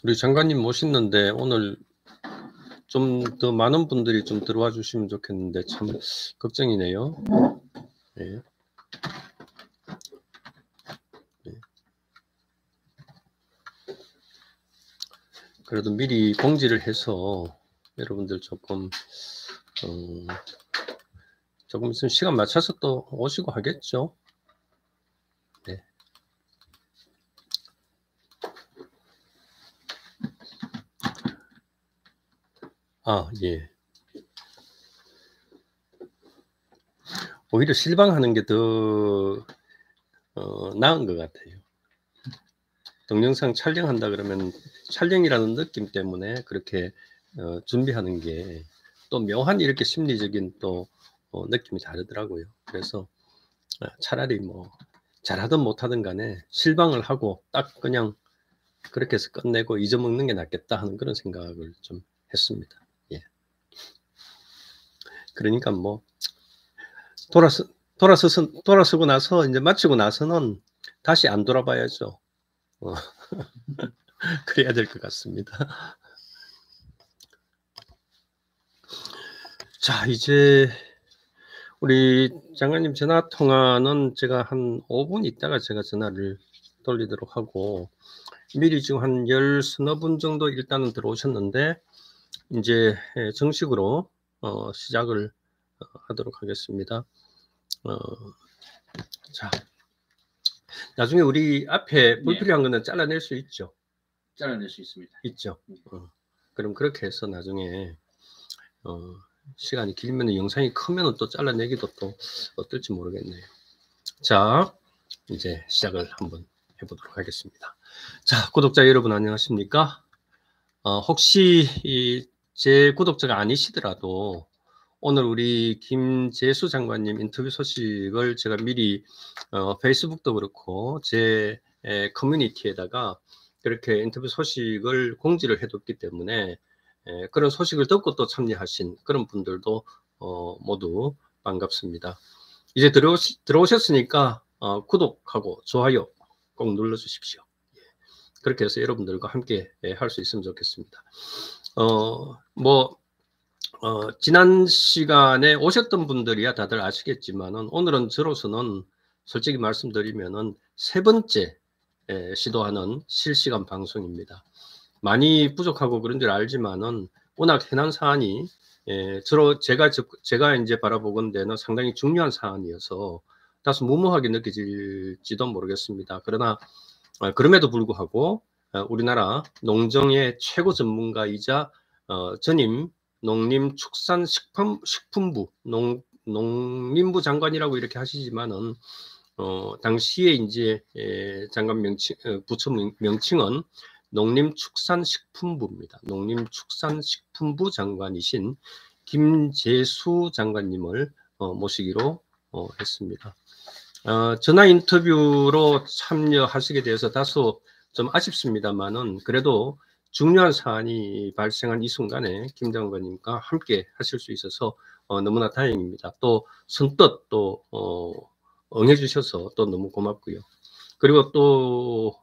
우리 장관님 모셨는데 오늘 좀 더 많은 분들이 좀 들어와 주시면 좋겠는데 참 걱정이네요. 네. 네. 그래도 미리 공지를 해서 여러분들 조금 조금 있으면 시간 맞춰서 또 오시고 하겠죠. 네. 아, 예. 오히려 실방하는 게 더 나은 것 같아요. 동영상 촬영한다 그러면 촬영이라는 느낌 때문에 그렇게 준비하는 게 또 묘한 이렇게 심리적인 또 느낌이 다르더라고요. 그래서 차라리 뭐 잘하든 못하든 간에 실방을 하고 딱 그냥 그렇게 해서 끝내고 잊어먹는 게 낫겠다 하는 그런 생각을 좀 했습니다. 예. 그러니까 뭐 돌아서고 나서 이제 마치고 나서는 다시 안 돌아봐야죠. 그래야 될 것 같습니다. 자, 이제 우리 장관님 전화 통화는 제가 한 5분 있다가 제가 전화를 돌리도록 하고, 미리 지금 한 10서너 분 정도 일단은 들어오셨는데 이제 정식으로 시작을 하도록 하겠습니다. 자, 나중에 우리 앞에 불필요한 거는 잘라낼 수 있죠? 잘라낼 수 있습니다. 있죠. 그럼 그렇게 해서 나중에 시간이 길면 영상이 크면 또 잘라내기도 또 어떨지 모르겠네요. 자, 이제 시작을 한번 해보도록 하겠습니다. 자, 구독자 여러분 안녕하십니까? 혹시 제 구독자가 아니시더라도 오늘 우리 김재수 장관님 인터뷰 소식을 제가 미리 페이스북도 그렇고 제 커뮤니티에다가 그렇게 인터뷰 소식을 공지를 해뒀기 때문에 그런 소식을 듣고 또 참여하신 그런 분들도 모두 반갑습니다. 이제 들어오셨으니까 구독하고 좋아요 꼭 눌러주십시오. 그렇게 해서 여러분들과 함께 할 수 있으면 좋겠습니다. 지난 시간에 오셨던 분들이야 다들 아시겠지만은 오늘은 저로서는 솔직히 말씀드리면은 세 번째 시도하는 실시간 방송입니다. 많이 부족하고 그런 줄 알지만은 워낙 해난 사안이 제가 이제 바라보건대는 상당히 중요한 사안이어서 다소 무모하게 느껴질지도 모르겠습니다. 그러나 그럼에도 불구하고 우리나라 농정의 최고 전문가이자 전임 농림축산식품부 농림부 장관이라고 이렇게 하시지만은 당시에 이제 장관 부처 명칭은 농림축산식품부입니다. 농림축산식품부 장관이신 김재수 장관님을 모시기로 했습니다. 전화 인터뷰로 참여하시게 돼서 다소 좀 아쉽습니다만은 그래도 중요한 사안이 발생한 이 순간에 김 장관님과 함께 하실 수 있어서 너무나 다행입니다. 또 선뜻 또 응해주셔서 또 너무 고맙고요. 그리고 또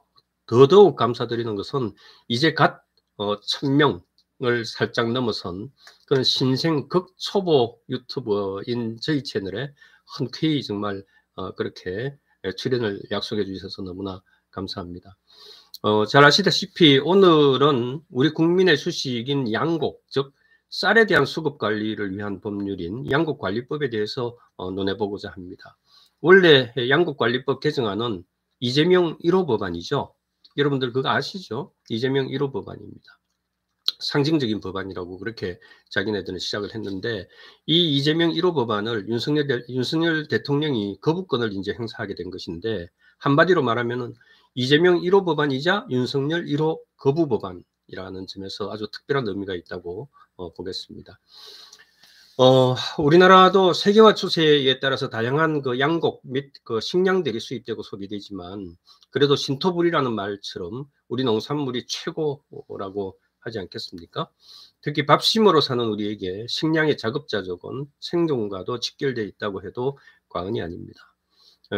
더더욱 감사드리는 것은 이제 갓 1000명을 살짝 넘어선 그런 신생 극초보 유튜버인 저희 채널에 흔쾌히 정말 그렇게 출연을 약속해 주셔서 너무나 감사합니다. 잘 아시다시피 오늘은 우리 국민의 수식인 양곡, 즉 쌀에 대한 수급 관리를 위한 법률인 양곡관리법에 대해서 논해보고자 합니다. 원래 양곡관리법 개정안은 이재명 1호 법안이죠. 여러분들 그거 아시죠? 이재명 1호 법안입니다. 상징적인 법안이라고 그렇게 자기네들은 시작을 했는데 이 이재명 1호 법안을 윤석열 대통령이 거부권을 이제 행사하게 된 것인데 한마디로 말하면은 이재명 1호 법안이자 윤석열 1호 거부 법안이라는 점에서 아주 특별한 의미가 있다고 보겠습니다. 우리나라도 세계화 추세에 따라서 다양한 그 양곡 및 그 식량들이 수입되고 소비되지만 그래도 신토불이라는 말처럼 우리 농산물이 최고라고 하지 않겠습니까? 특히 밥심으로 사는 우리에게 식량의 자급자족은 생존과도 직결되어 있다고 해도 과언이 아닙니다.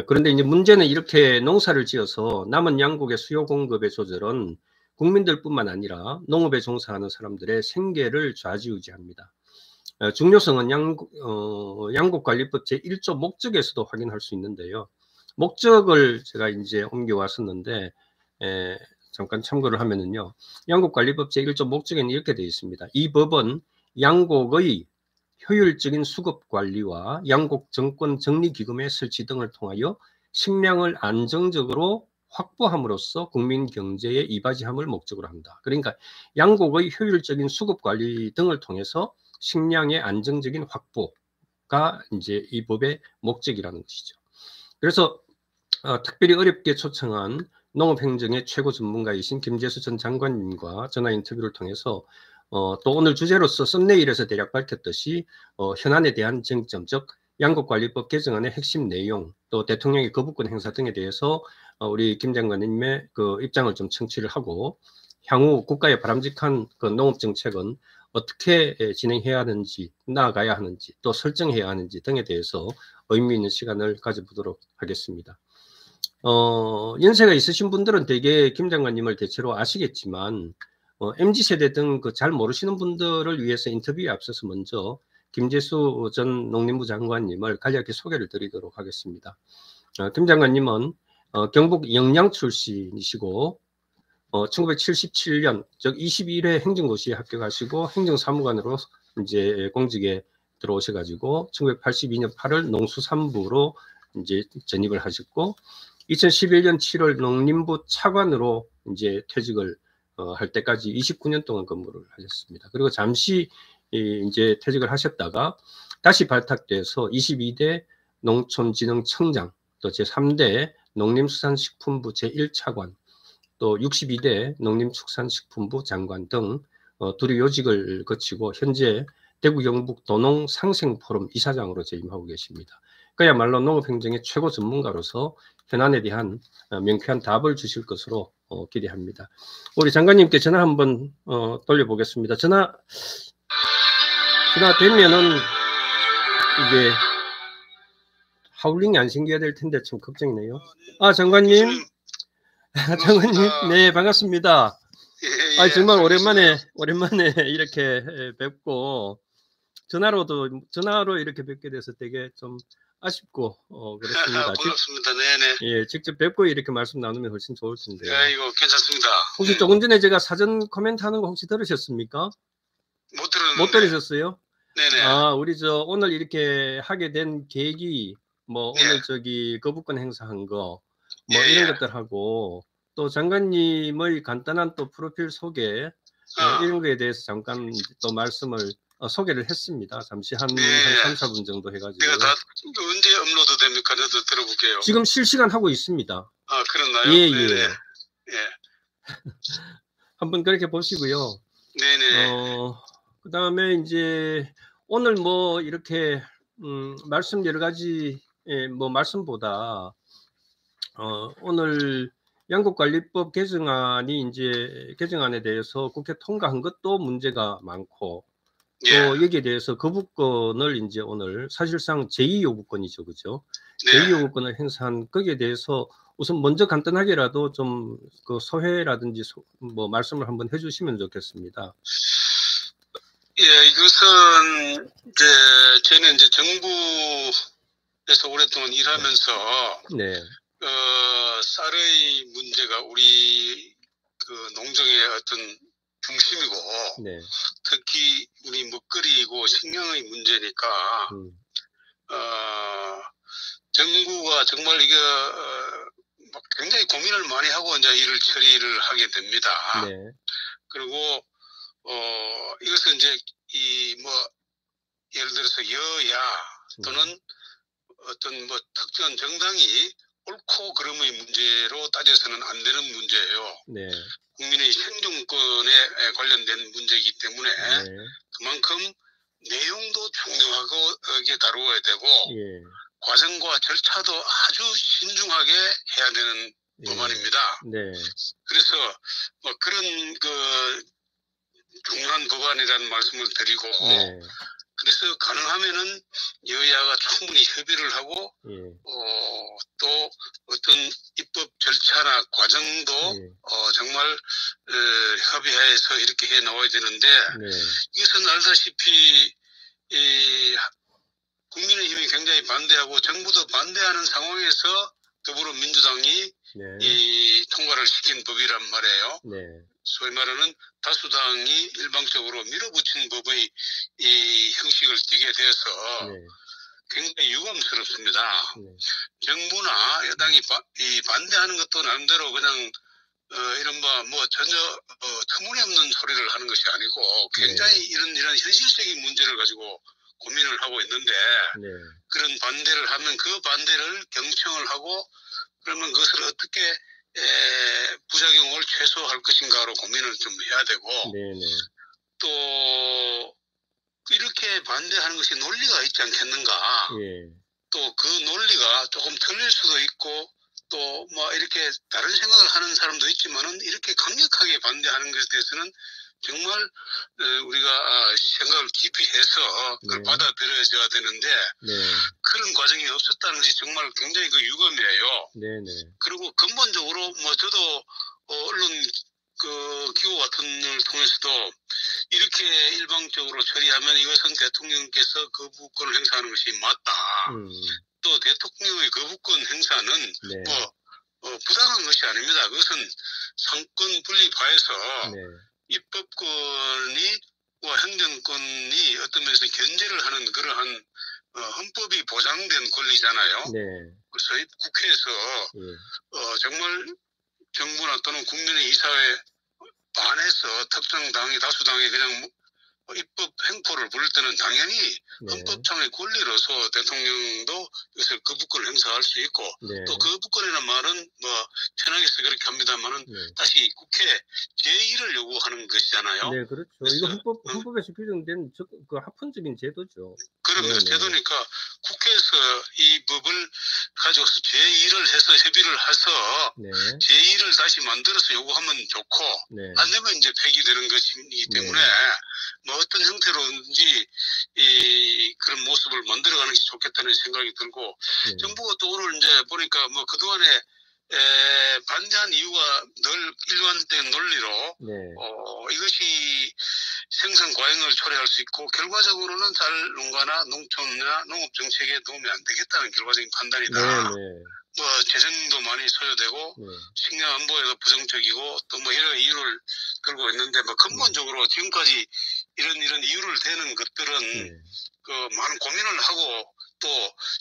그런데 이제 문제는 이렇게 농사를 지어서 남은 양곡의 수요 공급의 조절은 국민들뿐만 아니라 농업에 종사하는 사람들의 생계를 좌지우지합니다. 중요성은 양곡관리법 제1조 목적에서도 확인할 수 있는데요. 목적을 제가 이제 옮겨왔었는데 잠깐 참고를 하면은요. 양곡관리법 제1조 목적에는 이렇게 되어 있습니다. 이 법은 양곡의 효율적인 수급관리와 양곡정권정리기금의 설치 등을 통하여 식량을 안정적으로 확보함으로써 국민 경제에 이바지함을 목적으로 한다. 그러니까 양곡의 효율적인 수급관리 등을 통해서 식량의 안정적인 확보가 이제 이 법의 목적이라는 것이죠. 그래서 특별히 어렵게 초청한 농업행정의 최고 전문가이신 김재수 전 장관님과 전화 인터뷰를 통해서 또 오늘 주제로서 썸네일에서 대략 밝혔듯이 현안에 대한 쟁점, 즉 양곡관리법 개정안의 핵심 내용, 또 대통령의 거부권 행사 등에 대해서 우리 김 장관님의 그 입장을 좀 청취를 하고 향후 국가의 바람직한 그 농업정책은 어떻게 진행해야 하는지, 나아가야 하는지, 또 설정해야 하는지 등에 대해서 의미 있는 시간을 가져보도록 하겠습니다. 연세가 있으신 분들은 대개 김 장관님을 대체로 아시겠지만 MZ세대 등 그 잘 모르시는 분들을 위해서 인터뷰에 앞서서 먼저 김재수 전 농림부 장관님을 간략히 소개를 드리도록 하겠습니다. 김 장관님은 경북 영양 출신이시고 1977년 즉 21회 행정고시에 합격하시고 행정사무관으로 이제 공직에 들어오셔가지고 1982년 8월 농수산부로 이제 전입을 하셨고 2011년 7월 농림부 차관으로 이제 퇴직을 할 때까지 29년 동안 근무를 하셨습니다. 그리고 잠시 이제 퇴직을 하셨다가 다시 발탁돼서 22대 농촌진흥청장, 또 제3대 농림수산식품부 제1차관, 또 62대 농림축산식품부 장관 등 두루 요직을 거치고 현재 대구 영북 도농 상생포럼 이사장으로 재임하고 계십니다. 그야말로 농업행정의 최고 전문가로서 현안에 대한 명쾌한 답을 주실 것으로 기대합니다. 우리 장관님께 전화 한번 돌려보겠습니다. 전화 되면은 이게 하울링이 안 생겨야 될 텐데 참 걱정이네요. 장관님. 장관님, 네, 반갑습니다. 예, 정말 오랜만에 이렇게 뵙고 전화로 이렇게 뵙게 돼서 되게 좀 아쉽고 그렇습니다. 반갑습니다. 네네. 예, 직접 뵙고 이렇게 말씀 나누면 훨씬 좋을 텐데요. 네, 이거 괜찮습니다. 혹시 조금 전에 제가 사전 코멘트 하는 거 혹시 들으셨습니까? 못 들었는데. 못 들으셨어요? 네네. 우리 오늘 이렇게 하게 된 계기, 뭐 예. 오늘 저기 거부권 행사한 거, 뭐 예, 이런 예. 것들하고 또 장관님의 간단한 또 프로필 소개 이런 거에 대해서 잠깐 또 말씀을 소개를 했습니다. 잠시 한 3, 4분 정도 해가지고. 내가 다 언제 업로드 됩니까? 저도 들어볼게요. 지금 실시간 하고 있습니다. 그렇나요? 예, 네네. 예. 예. 한번 그렇게 보시고요. 네네. 그 다음에 이제 오늘 뭐 이렇게 말씀 여러 가지 뭐 말씀보다 오늘 양곡관리법 개정안이 이제 개정안에 대해서 국회 통과한 것도 문제가 많고 또 여기에 대해서 거부권을 이제 오늘 사실상 제2요구권이죠, 그죠? 네. 제2요구권을 행사한 거기에 대해서 우선 먼저 간단하게라도 좀 그 소회라든지 뭐 말씀을 한번 해주시면 좋겠습니다. 예, 이것은 이제 저는 이제 정부에서 오랫동안 일하면서 네. 쌀의 문제가 우리 그 농정의 어떤 중심이고 네. 특히 우리 먹거리이고 식량의 문제니까 정부가 정말 이거 굉장히 고민을 많이 하고 이제 일을 처리를 하게 됩니다. 네. 그리고 이것은 이제 이 뭐 예를 들어서 여야 또는 어떤 뭐 특정 정당이 옳고 그름의 문제로 따져서는 안 되는 문제예요. 네. 국민의 생존권에 관련된 문제이기 때문에 네. 그만큼 내용도 중요하게 다루어야 되고 예. 과정과 절차도 아주 신중하게 해야 되는 법안입니다. 네. 그래서 뭐 그런 그 중요한 법안이라는 말씀을 드리고 네. 그래서 가능하면은 여야가 충분히 협의를 하고 예. 또 어떤 입법 절차나 과정도 정말 협의해서 이렇게 해 나와야 되는데 이것은 알다시피 국민의힘이 굉장히 반대하고 정부도 반대하는 상황에서 더불어민주당이 이 통과를 시킨 법이란 말이에요. 소위 말하는 다수당이 일방적으로 밀어붙인 법의 이 형식을 띠게 돼서 굉장히 유감스럽습니다. 정부나 여당이 반대하는 것도 나름대로 그냥 이른바 뭐 전혀 터무니없는 소리를 하는 것이 아니고 굉장히 이런 현실적인 문제를 가지고 고민을 하고 있는데 그런 반대를 하면 그 반대를 경청을 하고 그러면 그것을 어떻게 부작용을 최소화할 것인가로 고민을 좀 해야 되고 또 이렇게 반대하는 것이 논리가 있지 않겠는가. 또 그 논리가 조금 틀릴 수도 있고 또 뭐 이렇게 다른 생각을 하는 사람도 있지만은 이렇게 강력하게 반대하는 것에 대해서는 정말 우리가 생각을 깊이 해서 그걸 받아들여져야 되는데 그런 과정이 없었다는 것이 정말 굉장히 그 유감이에요. 그리고 근본적으로 뭐 저도 언론 그 기호 같은 걸 통해서도 이렇게 일방적으로 처리하면 이것은 대통령께서 거부권을 행사하는 것이 맞다. 또 대통령의 거부권 행사는 부당한 것이 아닙니다. 그것은 상권 분립하에서 입법권이 행정권이 어떤 면에서 견제를 하는 그러한 헌법이 보장된 권리잖아요. 그래서 국회에서 정말 정부나 또는 국민의 이사회 반해서 특정 당이 다수당이 그냥 입법 행포를 부를 때는 당연히 헌법상의 권리로서 대통령도 이것을 거부권을 행사할 수 있고 또 거부권이라는 말은 뭐 편하게서 그렇게 합니다만은 다시 국회 제2를 요구하는 것이잖아요. 그렇죠. 이거 헌법에서 규정된 그 합헌적인 제도죠. 그러면 제도니까 국회에서 이 법을 가져와서 제2를 해서 협의를 해서 제2를 다시 만들어서 요구하면 좋고 안 되면 이제 폐기되는 것이기 때문에 뭐 어떤 형태로든지 그런 모습을 만들어가는 게 좋겠다는 생각이 들고 정부가 또 오늘 이제 보니까 뭐 그동안에 반대한 이유가 늘 일관된 논리로 이것이 생산 과잉을 초래할 수 있고 결과적으로는 자연농가나 농촌이나 농업 정책에 도움이 안 되겠다는 결과적인 판단이다. 뭐 재정도 많이 소요되고 식량 안보에도 부정적이고 또 뭐 여러 이유를 들고 있는데 뭐 근본적으로 지금까지 이런 이유를 대는 것들은 그 많은 고민을 하고 또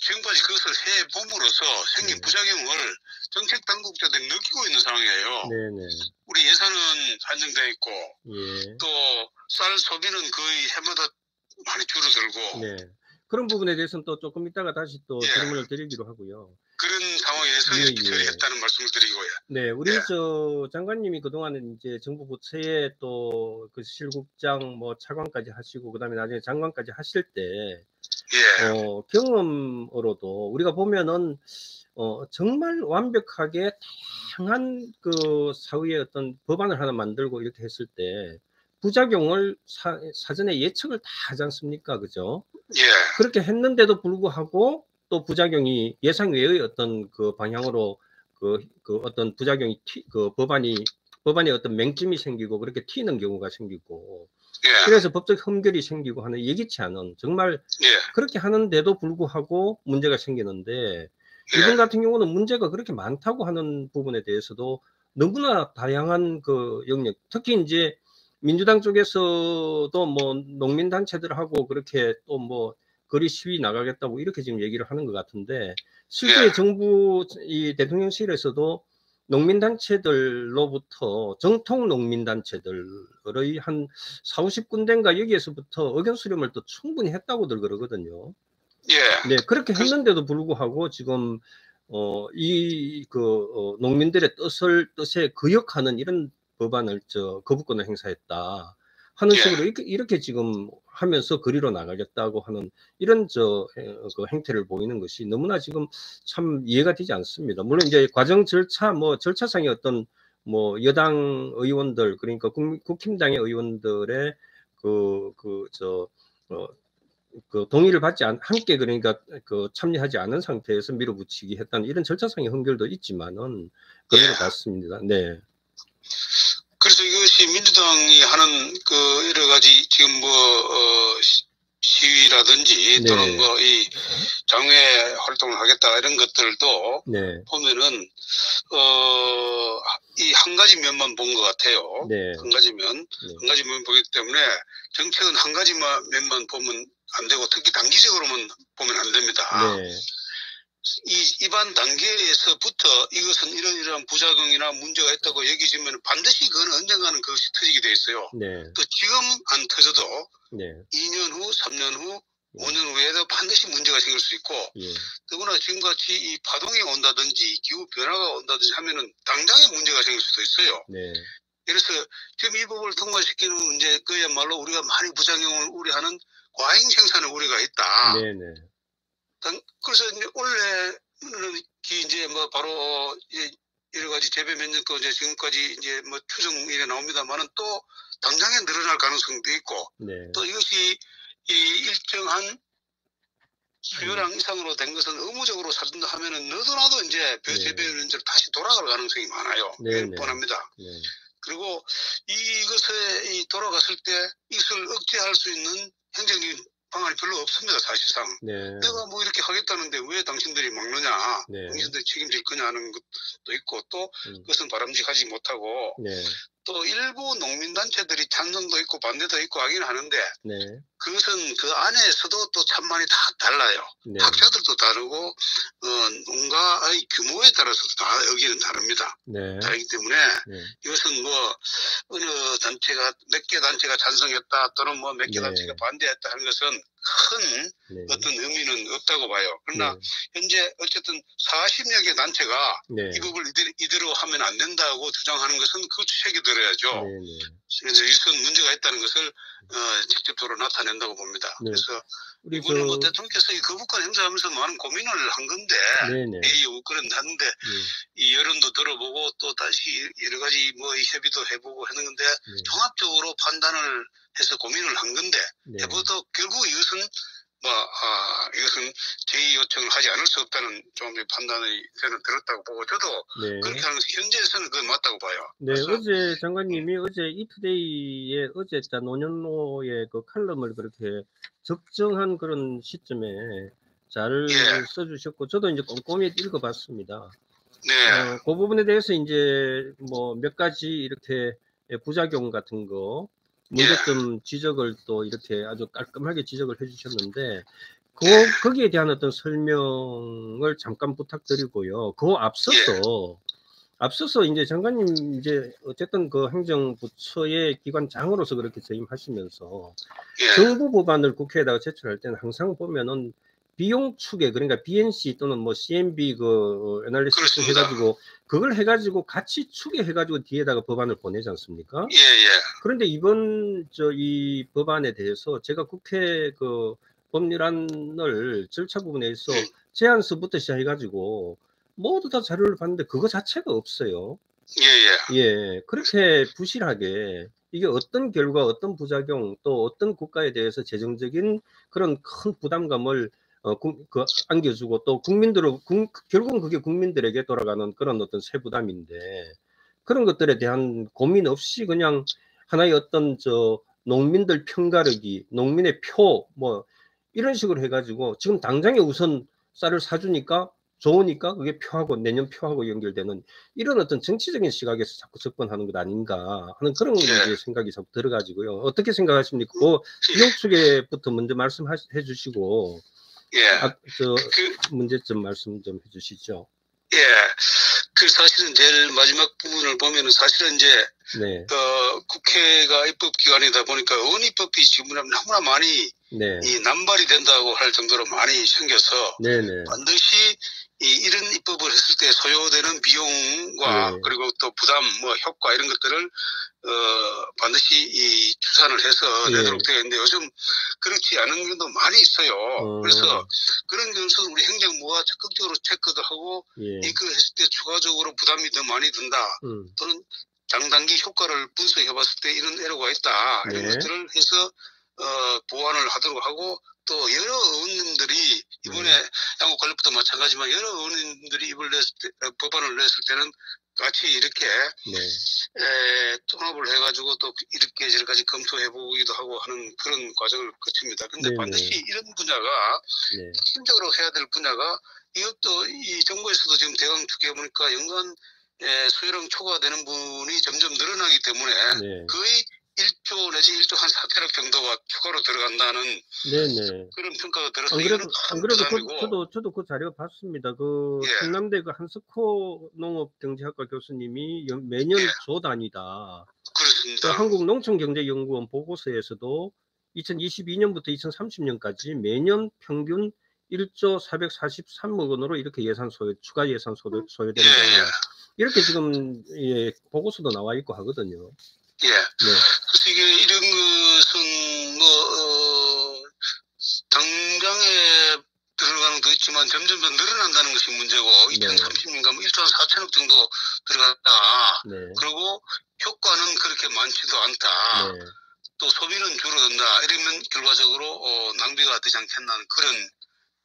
지금까지 그것을 해 봄으로써 생긴 부작용을 정책 당국자들이 느끼고 있는 상황이에요. 우리 예산은 한정되어 있고 또 쌀 소비는 거의 해마다 많이 줄어들고 그런 부분에 대해서는 또 조금 이따가 다시 또 질문을 드리기로 하고요. 그런 상황에서 이렇게 처리했다는 말씀을 드리고요. 우리 저 장관님이 그동안은 이제 정부 부처에 또 그 실국장 뭐 차관까지 하시고 그다음에 나중에 장관까지 하실 때 경험으로도 우리가 보면은 정말 완벽하게 다양한 그 사후에 어떤 법안을 하나 만들고 이렇게 했을 때 부작용을 사전에 예측을 다 하지 않습니까? 그죠? 그렇게 했는데도 불구하고 또 부작용이 예상 외의 어떤 그 방향으로 그 어떤 부작용이 그 법안에 어떤 맹점이 생기고 그렇게 튀는 경우가 생기고 그래서 법적 흠결이 생기고 하는 예기치 않은 정말 그렇게 하는데도 불구하고 문제가 생기는데 이번 같은 경우는 문제가 그렇게 많다고 하는 부분에 대해서도 너무나 다양한 그 영역 특히 이제 민주당 쪽에서도 뭐 농민단체들하고 그렇게 또 뭐 거리 시위 나가겠다고 이렇게 지금 얘기를 하는 것 같은데 실제 정부 이 대통령실에서도 농민단체들로부터 정통 농민단체들의 한 40-50군데인가 여기에서부터 의견 수렴을 또 충분히 했다고들 그러거든요. 그렇게 했는데도 불구하고 지금 농민들의 뜻에 거역하는 이런 법안을 거부권을 행사했다 하는 식으로 이렇게 지금 하면서 거리로 나가겠다고 하는 이런 그 행태를 보이는 것이 너무나 지금 참 이해가 되지 않습니다. 물론 이제 과정 절차 뭐 절차상의 어떤 뭐 여당 의원들 그러니까 국힘당의 의원들의 그 동의를 받지 함께 그러니까 그 참여하지 않은 상태에서 밀어붙이기 했다는 이런 절차상의 한결도 있지만은 그런 것 같습니다. 네. 그래서 이것이 민주당이 하는 그 여러 가지 지금 뭐 시위라든지 또는 뭐 이 장외 활동을 하겠다 이런 것들도 보면은 이 한 가지 면만 본 것 같아요. 한 가지 면 보기 때문에 정책은 한 가지 면만 보면 안 되고 특히 단기적으로만 보면 안 됩니다. 이 이반 단계에서부터 이것은 이러이러한 부작용이나 문제가 있다고 얘기해주면 반드시 그건 언젠가는 그것이 터지게 돼 있어요. 또 지금 안 터져도 2년 후, 3년 후, 5년 후에도 반드시 문제가 생길 수 있고 더구나 지금같이 이 파동이 온다든지 기후 변화가 온다든지 하면은 당장에 문제가 생길 수도 있어요. 그래서 지금 이 법을 통과시키는 문제 그야말로 우리가 많이 부작용을 우려하는 과잉 생산의 우려가 있다. 그래서 이제 원래는 이제 뭐 바로 여러 가지 재배 면적도 이제 지금까지 이제 뭐 추정일에 나옵니다만은 또 당장에 늘어날 가능성도 있고 또 이것이 이 일정한 수요량 이상으로 된 것은 의무적으로 사준다 하면은 너도나도 이제 재배 면적으로 다시 돌아갈 가능성이 많아요. 뻔합니다. 그리고 이것에 돌아갔을 때 이것을 억제할 수 있는 행정적인 방안이 별로 없습니다. 사실상. 내가 뭐 이렇게 하겠다는데 왜 당신들이 막느냐, 당신들이 책임질 거냐 하는 것도 있고 또 그것은 바람직하지 못하고 또 일부 농민단체들이 찬성도 있고 반대도 있고 하긴 하는데 그것은 그 안에서도 또 찬반이 다 달라요. 학자들도 다르고 농가의 규모에 따라서도 다 여기는 다릅니다. 다르기 때문에 이것은 뭐 어느 단체가 몇 개 단체가 찬성했다 또는 뭐 몇 개 단체가 반대했다 하는 것은 큰 어떤 의미는 없다고 봐요. 그러나 현재 어쨌든 40여 개 단체가 이 법을 이대로 하면 안 된다고 주장하는 것은 그 책이 들어야죠. 그래서 이것은 문제가 있다는 것을 직접적으로 나타낸다고 봅니다. 그래서 이번에 뭐 대통령께서 이 거부권 행사하면서 많은 고민을 한 건데 그런 하는데 이 여론도 들어보고 또 다시 여러 가지 뭐 협의도 해보고 하는 건데 종합적으로 판단을 해서 고민을 한 건데 해봐도 결국 이것은 이것은 제의 요청을 하지 않을 수 없다는 좀 판단이 저는 들었다고 보고 저도 그렇게 하는 것이 현재에서는 그건 맞다고 봐요. 어제 장관님이 어제 이투데이에 어제 노년로의 그 칼럼을 그렇게 적정한 그런 시점에 잘 써주셨고 저도 이제 꼼꼼히 읽어봤습니다. 그 부분에 대해서 이제 뭐 몇 가지 이렇게 부작용 같은 거 문제점 지적을 또 이렇게 아주 깔끔하게 지적을 해주셨는데 거기에 대한 어떤 설명을 잠깐 부탁드리고요. 그 앞서서 이제 장관님 이제 어쨌든 그 행정부처의 기관장으로서 그렇게 재임하시면서 정부 법안을 국회에다가 제출할 때는 항상 보면은 비용 추계 그러니까 BNC 또는 뭐 CNB 그 애널리시스 해가지고 그걸 해가지고 같이 추계해가지고 뒤에다가 법안을 보내지 않습니까? 그런데 이번 이 법안에 대해서 제가 국회 그 법률안을 절차 부분에서 제안서부터 시작해가지고 모두 다 자료를 봤는데 그거 자체가 없어요. 그렇게 부실하게 이게 어떤 결과, 어떤 부작용, 또 어떤 국가에 대해서 재정적인 그런 큰 부담감을 안겨주고 또 결국은 그게 국민들에게 돌아가는 그런 어떤 세부담인데 그런 것들에 대한 고민 없이 그냥 하나의 어떤 농민들 편가르기, 농민의 표, 뭐 이런 식으로 해가지고 지금 당장에 우선 쌀을 사주니까 좋으니까 그게 표하고 내년 표하고 연결되는 이런 어떤 정치적인 시각에서 자꾸 접근하는 것 아닌가 하는 그런 이제 생각이 자꾸 들어가지고요. 어떻게 생각하십니까? 그 비용 추계부터 먼저 말씀해 주시고 문제점 말씀 좀 해주시죠. 그 사실은 제일 마지막 부분을 보면은 사실은 이제 국회가 입법기관이다 보니까 의원입법이 지금 너무나 많이 이 남발이 된다고 할 정도로 많이 생겨서 반드시 이런 입법을 했을 때 소요되는 비용과 그리고 또 부담, 뭐 효과 이런 것들을 반드시 추산을 해서 내도록 되어 있는데 요즘 그렇지 않은 경우도 많이 있어요. 그래서 그런 경우는 우리 행정부가 적극적으로 체크도 하고 이거 했을 때 추가적으로 부담이 더 많이 든다 또는 장단기 효과를 분석해 봤을 때 이런 애로가 있다 이런 것들을 해서 보완을 하도록 하고 또 여러 의원님들이 이번에 양국 관리법도 마찬가지지만 여러 의원님들이 법안을 냈을 때는 같이 이렇게 통합을 해가지고 또 이렇게 저렇게까지 검토해보기도 하고 하는 그런 과정을 거칩니다. 근데 반드시 이런 분야가 핵심적으로 해야 될 분야가 이것도 이 정부에서도 지금 대강 투기해 보니까 연간 수요령 초과되는 분이 점점 늘어나기 때문에 거의 1조 내지 1조 한 4천억 정도가 추가로 들어간다는 그런 평가가 들어서 안 그래도 저도 그 자료 봤습니다. 그 충남대 그 한석호 농업경제학과 교수님이 매년 조 단위다. 그렇습니다. 그 한국농촌경제연구원 보고서에서도 2022년부터 2030년까지 매년 평균 1조 443억 원으로 이렇게 추가 예산 소요된다. 이렇게 지금 보고서도 나와 있고 하거든요. 그래서 이런 것은 당장에 들어가는 것도 있지만 점점 더 늘어난다는 것이 문제고 2030년간 1조 4천억 정도 들어갔다. 그리고 효과는 그렇게 많지도 않다. 또 소비는 줄어든다. 이러면 결과적으로 낭비가 되지 않겠나는 그런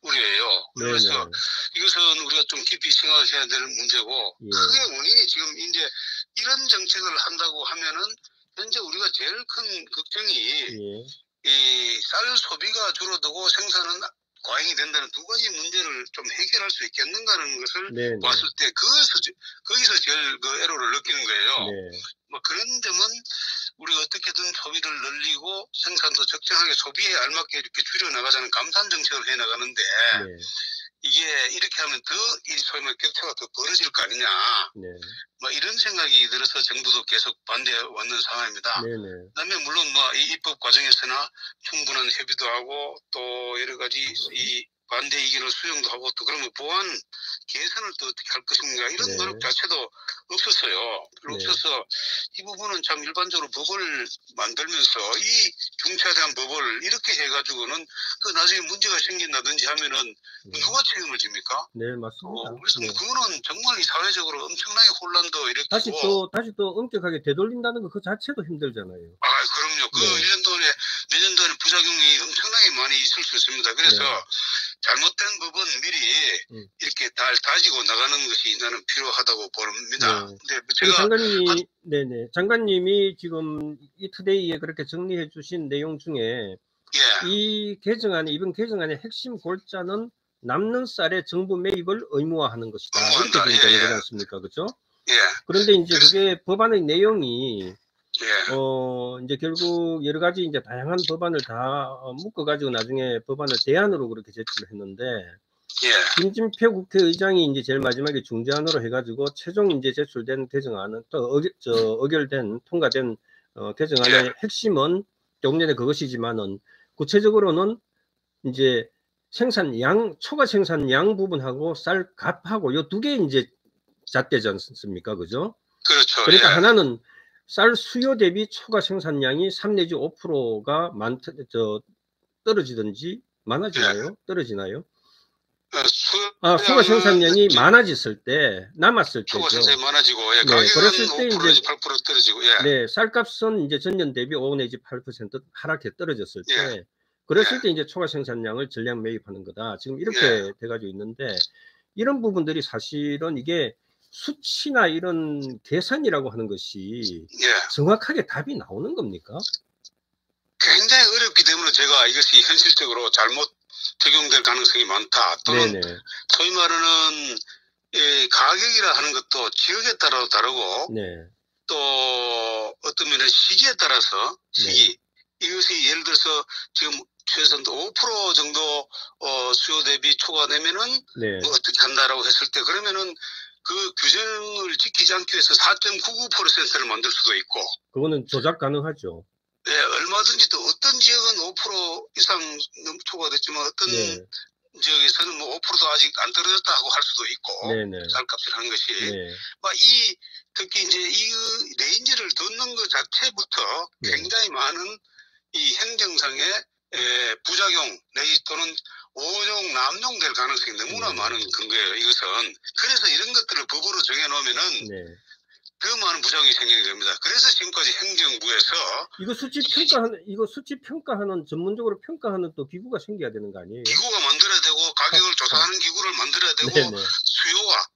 우려예요. 그래서 이것은 우리가 좀 깊이 생각해야 될 문제고 크게 원인이 지금 이제 이런 정책을 한다고 하면은 현재 우리가 제일 큰 걱정이 이 쌀 소비가 줄어들고 생산은 과잉이 된다는 두 가지 문제를 좀 해결할 수 있겠는가는 것을 봤을 때 거기서 제일 그 애로를 느끼는 거예요. 뭐 그런 점은 우리가 어떻게든 소비를 늘리고 생산도 적정하게 소비에 알맞게 이렇게 줄여나가자는 감산 정책을 해나가는데 이게 이렇게 하면 더 이 소위 말 격차가 더 벌어질 거 아니냐. 뭐 이런 생각이 들어서 정부도 계속 반대해 왔는 상황입니다. 그다음에 물론 뭐 이 입법 과정에서나 충분한 협의도 하고 또 여러 가지 이 반대 의견을 수용도 하고 또 그러면 보완 개선을 또 어떻게 할 것인가 이런 노력 자체도 없었어요. 별로 없어서 이 부분은 참 일반적으로 법을 만들면서 이 중차에 대한 법을 이렇게 해가지고는 그 나중에 문제가 생긴다든지 하면은 누가 책임을 집니까? 맞습니다. 그래서 그거는 정말 이 사회적으로 엄청나게 혼란도 일으키고 다시 또 엄격하게 되돌린다는 거 그 자체도 힘들잖아요. 그럼요. 그 1년 내년 도에 부작용이 엄청나게 많이 있을 수 있습니다. 그래서 잘못된 법은 미리 이렇게 다지고 나가는 것이 나는 필요하다고 봅니다. 근데 제가 장관님이 지금 이 투데이에 그렇게 정리해 주신 내용 중에 이번 개정안의 핵심 골자는 남는 쌀의 정부 매입을 의무화하는 것이다. 이렇게 되지 않습니까? 그죠? 그런데 이제 그게 법안의 내용이 이제 결국 여러 가지 이제 다양한 법안을 다 묶어가지고 나중에 법안을 대안으로 그렇게 제출을 했는데, 김진표 국회의장이 이제 제일 마지막에 중재안으로 해가지고 최종 이제 제출된 개정안은 또 통과된 개정안의 핵심은 조금 전에 그것이지만은 구체적으로는 이제 초과 생산량 부분하고 쌀값하고 요 두 개 이제 잣대지 않습니까? 그죠? 그렇죠. 그러니까 하나는 쌀 수요 대비 초과 생산량이 3 내지 5%가 떨어지든지 많아지나요? 떨어지나요? 초과 생산량이 많아졌을 때, 남았을 때죠. 초과 생산이 많아지고, 가격은 5% 내지 8% 떨어지고, 쌀값은 이제 전년 대비 5 내지 8% 하락해 떨어졌을 때, 그랬을 때 이제 초과 생산량을 전량 매입하는 거다. 지금 이렇게 돼가지고 있는데, 이런 부분들이 사실은 이게 수치나 이런 계산이라고 하는 것이 정확하게 답이 나오는 겁니까? 굉장히 어렵기 때문에 제가 이것이 현실적으로 잘못 적용될 가능성이 많다. 또는 소위 말하는 가격이라 하는 것도 지역에 따라 다르고 또 어떤 면에 시기에 따라서 이것이 예를 들어서 지금 최소한도 5% 정도 수요 대비 초과되면은 뭐 어떻게 한다라고 했을 때 그러면은 그 규정을 지키지 않기 위해서 4.99%를 만들 수도 있고. 그거는 조작 가능하죠. 얼마든지 또 어떤 지역은 5% 이상 초과됐지만 어떤 지역에서는 뭐 5%도 아직 안 떨어졌다고 할 수도 있고. 쌀값을 하는 것이. 특히 이제 이 레인지를 뒀는 것 자체부터 굉장히 많은 이 행정상의 부작용 내지 또는 오용, 남용될 가능성이 너무나 많은 근거예요, 이것은. 그래서 이런 것들을 법으로 정해놓으면은 더 많은 부작용이 생기는 겁니다. 그래서 지금까지 행정부에서 이거 수치 평가하는 전문적으로 평가하는 또 기구가 생겨야 되는 거 아니에요? 기구가 만들어야 되고 가격을 조사하는 기구를 만들어야 되고 네네.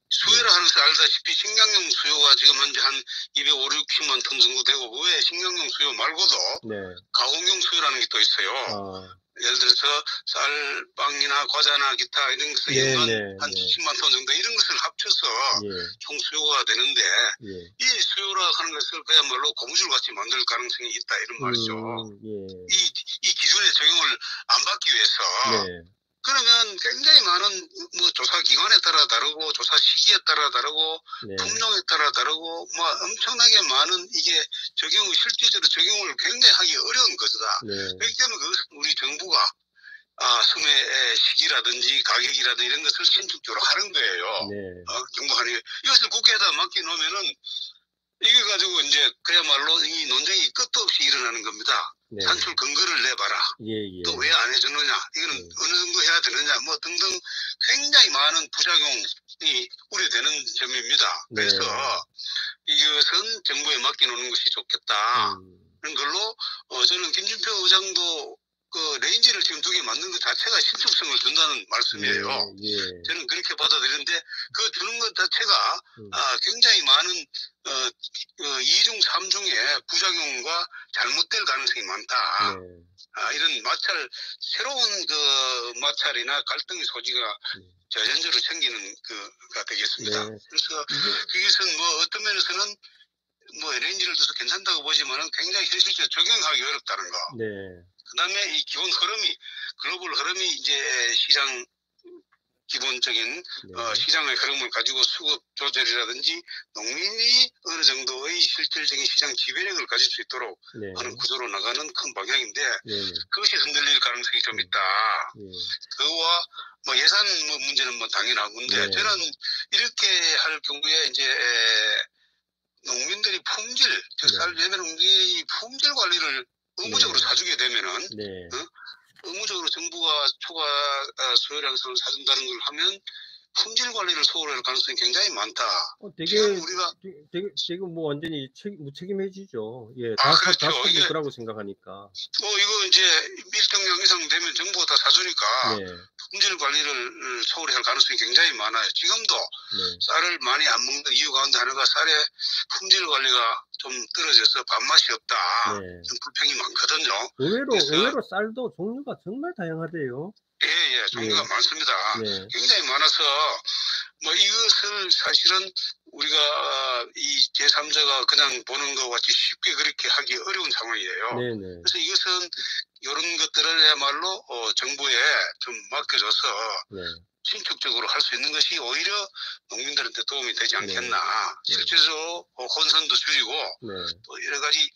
수요라 하는 것을 알다시피 식량용 수요가 지금 현재 한 250, 60만 톤 정도 되고 왜 식량용 수요 말고도 네. 가공용 수요라는 게 또 있어요. 예를 들어서 쌀빵이나 과자나 기타 이런 것을 연간 한 70만 톤 정도 이런 것을 합쳐서 총 수요가 되는데 이 수요라 하는 것을 그야말로 고무줄같이 만들 가능성이 있다 이런 말이죠. 이 기준에 적용을 안 받기 위해서 그러면 굉장히 많은 뭐 조사 기관에 따라 다르고 조사 시기에 따라 다르고 품종에 따라 다르고 뭐 엄청나게 많은 이게 실질적으로 적용을 굉장히 하기 어려운 것이다. 그렇기 때문에 우리 정부가 수매 시기라든지 가격이라든지 이런 것을 신축적으로 하는 거예요. 정부하는 이것을 국회에다 맡겨놓으면은 이거 가지고 이제 그야말로 이 논쟁이 끝도 없이 일어나는 겁니다. 산출 근거를 내봐라. 또 왜 안 해주느냐. 이거는 어느 정도 해야 되느냐. 뭐 등등 굉장히 많은 부작용이 우려되는 점입니다. 그래서 이것은 정부에 맡겨놓는 것이 좋겠다. 그런 걸로 저는 김진표 의장도 그 레인지를 지금 2개 만든 것 자체가 신축성을 준다는 말씀이에요. 저는 그렇게 받아들이는데 그 주는 것 자체가 굉장히 많은 2중 3중의 부작용과 잘못될 가능성이 많다. 이런 새로운 그 마찰이나 갈등의 소지가 자연적으로 생기는 그가 되겠습니다. 그래서 그것은 뭐 어떤 면에서는 뭐 레인지를 들어서 괜찮다고 보지만은 굉장히 현실적으로 적용하기 어렵다는 거. 그 다음에 이 기본 흐름이, 글로벌 흐름이 이제 시장, 기본적인 시장의 흐름을 가지고 수급 조절이라든지 농민이 어느 정도의 실질적인 시장 지배력을 가질 수 있도록 하는 구조로 나가는 큰 방향인데 그것이 흔들릴 가능성이 좀 있다. 그와 뭐 예산 문제는 뭐 당연하군데 저는 이렇게 할 경우에 이제 농민들이 품질, 쌀 재배 농민이 품질 관리를 의무적으로 사주게 되면은 의무적으로 정부가 초과 수요 양성을 사준다는 걸 하면 품질 관리를 소홀히 할 가능성이 굉장히 많다. 되게 뭐 완전히 무책임해지죠. 그렇죠. 다 사줄 거라고 생각하니까. 이거 이제 일정량 이상 되면 정부가 다 사주니까 품질 관리를 소홀히 할 가능성이 굉장히 많아요. 지금도 쌀을 많이 안 먹는 이유 가운데 하나가 쌀의 품질 관리가 좀 떨어져서 밥맛이 없다. 좀 불평이 많거든요. 의외로 쌀도 종류가 정말 다양하대요. 종류가 많습니다. 굉장히 많아서 뭐 이것을 사실은 우리가 이 제3자가 그냥 보는 것 같이 쉽게 그렇게 하기 어려운 상황이에요. 그래서 이것은 이런 것들을야말로 정부에 좀 맡겨줘서 신축적으로 할 수 있는 것이 오히려 농민들한테 도움이 되지 않겠나. 실제로 혼선도 줄이고 또 여러 가지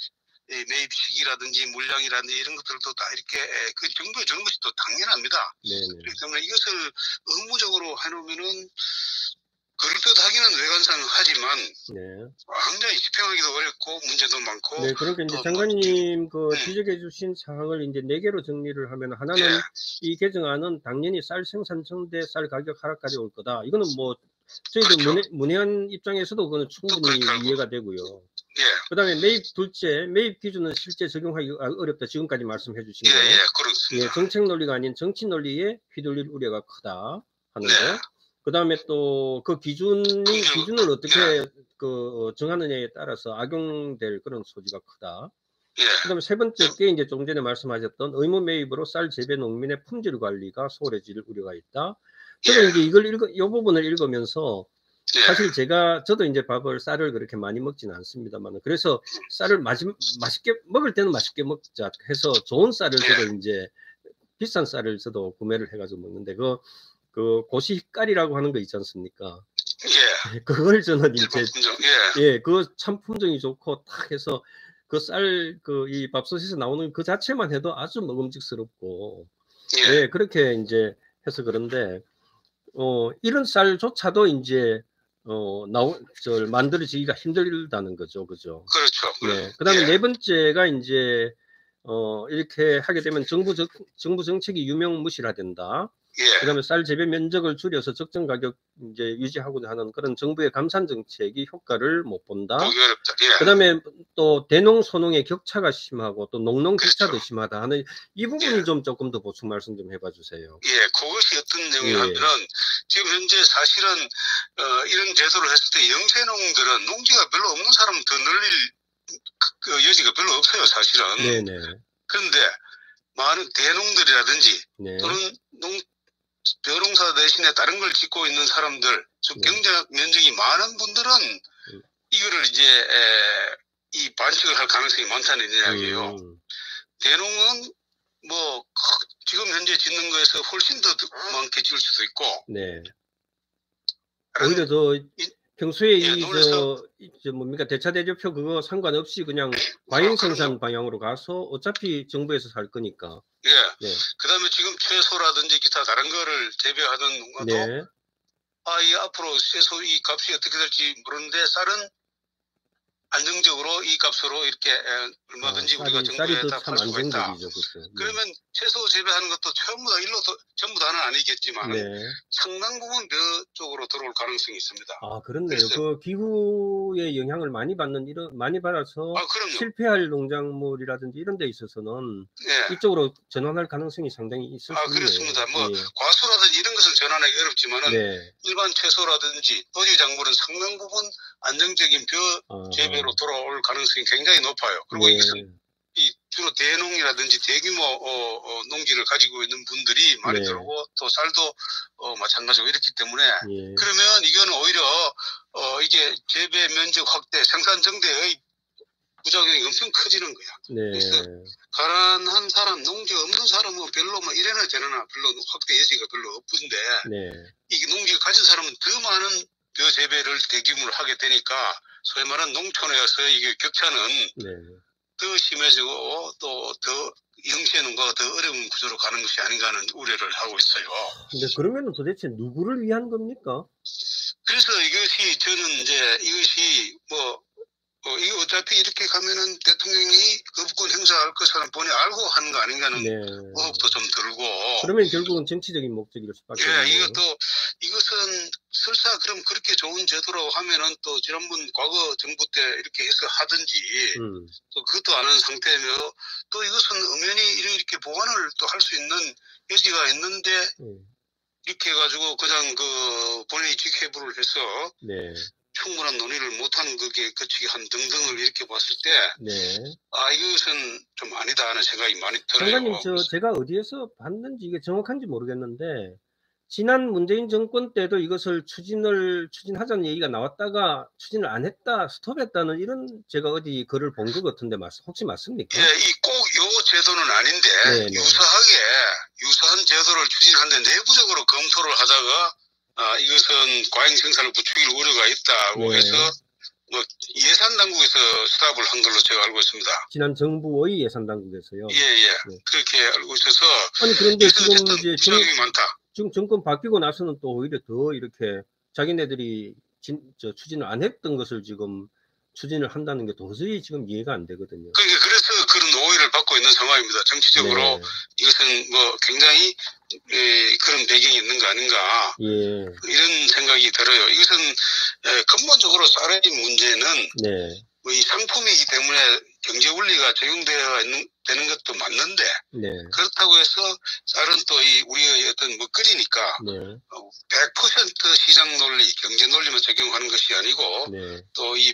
매입 시기라든지 물량이라든지 이런 것들도 다 이렇게 그 정부에 주는 것이 또 당연합니다. 그렇기 때문에 이것을 의무적으로 해놓으면은 그럴듯하기는 외관상하지만 굉장히 집행하기도 어렵고 문제도 많고. 그러니까 이제 장관님 지적해 주신 사항을 이제 4개로 정리를 하면 하나는 이 개정안은 당연히 쌀 생산 정대 쌀 가격 하락까지 올 거다. 이거는 뭐 저희들 문외한 입장에서도 그거는 충분히 이해가 되고요. 그다음에 매입 기준은 실제 적용하기 어렵다. 지금까지 말씀해 주신 거. 그렇습니다. 정책 논리가 아닌 정치 논리에 휘둘릴 우려가 크다 하는 거. 그다음에 또 그 기준을 어떻게 정하느냐에 따라서 악용될 그런 소지가 크다. 그다음에 세 번째 게 이제 좀 전에 말씀하셨던 의무 매입으로 쌀 재배 농민의 품질 관리가 소홀해질 우려가 있다. 저도 이제 이 부분을 읽으면서 사실 저도 이제 쌀을 그렇게 많이 먹지는 않습니다만 그래서 쌀을 맛있게 먹을 때는 맛있게 먹자 해서 좋은 쌀을 저도 이제 비싼 쌀을 저도 구매를 해가지고 먹는데 그 고시깔이라고 하는 거 있지 않습니까? 그걸 저는 이제 그 참 품종이 좋고 딱 해서 그 쌀 이 밥솥에서 나오는 그 자체만 해도 아주 먹음직스럽고 그렇게 이제 해서 그런데 이런 쌀조차도 이제 만들어지기가 힘들다는 거죠, 그죠? 그렇죠. 그다음에 네 번째가 이제 이렇게 하게 되면 정부 정책이 유명무실화된다. 예. 그다음에 쌀 재배 면적을 줄여서 적정 가격 이제 유지하고자 하는 그런 정부의 감산 정책이 효과를 못 본다. 보기 어렵다. 예. 그다음에 또 대농 소농의 격차가 심하고 또 농농 격차도 그렇죠. 심하다 하는 이 부분이 예. 좀 조금 더 보충 말씀 좀 해봐 주세요. 예, 그것이 어떤 내용이냐면은 지금 현재 사실은 이런 제도를 했을 때 영세농들은 농지가 별로 없는 사람은 더 늘릴 그 여지가 별로 없어요, 사실은. 네네. 그런데 많은 대농들이라든지 네. 또는 벼농사 대신에 다른 걸 짓고 있는 사람들, 즉 경작 면적이 많은 분들은 이거를 이제 이 반칙을 할 가능성이 많다는 이야기예요. 대농은 뭐 지금 현재 짓는 거에서 훨씬 더 많게 지을 수도 있고. 네. 오히려 더 평소에 예, 저 뭡니까 대차 대조표 그거 상관없이 그냥 과잉 생산 방향으로 가서 어차피 정부에서 살 거니까. 예. 네. 그다음에 지금 채소라든지 기타 다른 거를 재배하던 농가도 네. 이 앞으로 채소 이 값이 어떻게 될지 모르는데 쌀은 안정적으로 이 값으로 이렇게 얼마든지 우리가 정부에다 팔 수가 있다. 그렇죠. 그러면 채소 재배하는 것도 전부 다는 아니겠지만 상당 부분 벼 쪽으로 들어올 가능성이 있습니다. 그렇네요. 그 기후의 영향을 많이 받아서 실패할 농작물이라든지 이런 데 있어서는 이쪽으로 전환할 가능성이 상당히 있을 수 있네요. 그렇습니다. 뭐 과수라든지 이런 것은 전환하기 어렵지만은 일반 채소라든지 노지 작물은 상당 부분 안정적인 벼 재배로 돌아올 가능성이 굉장히 높아요. 그리고 이것은 주로 대농이라든지 대규모 농지를 가지고 있는 분들이 많이 들어오고 또 쌀도 마찬가지고 이렇기 때문에 그러면 이거는 오히려 이게 재배 면적 확대, 생산 정대의 부작용이 엄청 커지는 거야. 그래서 가난한 사람, 농지가 없는 사람은 별로 뭐 이래나 저래나 별로 확대 여지가 별로 없는데 이게 농지를 가진 사람은 더 많은 벼 재배를 대규모로 하게 되니까 소위 말하는 농촌에서 이게 격차는 더 심해지고 또 더 영세농가가 더 어려운 구조로 가는 것이 아닌가 하는 우려를 하고 있어요. 근데 그러면 도대체 누구를 위한 겁니까? 그래서 저는 이제 이것이 이거 어차피 이렇게 가면은 대통령이 거부권 행사할 것을 본인이 알고 하는 거 아닌가 하는 의혹도 좀 들고. 그러면 결국은 정치적인 목적일 수밖에 없네요. 이것은 설사 그럼 그렇게 좋은 제도라고 하면은 또 지난번 과거 정부 때 이렇게 해서 하든지 또 그것도 아는 상태며 또 이것은 엄연히 이렇게 보완을 또 할 수 있는 여지가 있는데 이렇게 해가지고 그냥 본인이 직회부를 해서 충분한 논의를 못하는 거기에 거치게 한 등등을 이렇게 봤을 때 이것은 좀 아니다 하는 생각이 많이 들어요. 장관님, 제가 어디에서 봤는지 이게 정확한지 모르겠는데 지난 문재인 정권 때도 이것을 추진하자는 얘기가 나왔다가 추진을 안 했다, 스톱했다는 이런 제가 어디 글을 본 것 같은데 혹시 맞습니까? 꼭 요 제도는 아닌데 유사한 제도를 추진하는데 내부적으로 검토를 하다가 이것은 과잉 생산을 부추길 우려가 있다고 해서 예산 당국에서 스탑을 한 걸로 제가 알고 있습니다. 지난 정부의 예산 당국에서요. 그렇게 알고 있어서. 그런데 지금 이제 부작용이 많다. 지금 정권 바뀌고 나서는 또 오히려 더 이렇게 자기네들이 추진을 안 했던 것을 지금 추진을 한다는 게 도저히 지금 이해가 안 되거든요. 그래서 그런 오해를 받고 있는 상황입니다. 정치적으로 이것은 굉장히 그런 배경이 있는 거 아닌가 이런 생각이 들어요. 이것은 근본적으로 쌀의 문제는 이 상품이기 때문에 경제 원리가 적용되어 되는 것도 맞는데 그렇다고 해서 쌀은 또 우리의 어떤 먹거리니까 100% 시장 논리, 경제 논리만 적용하는 것이 아니고 또 이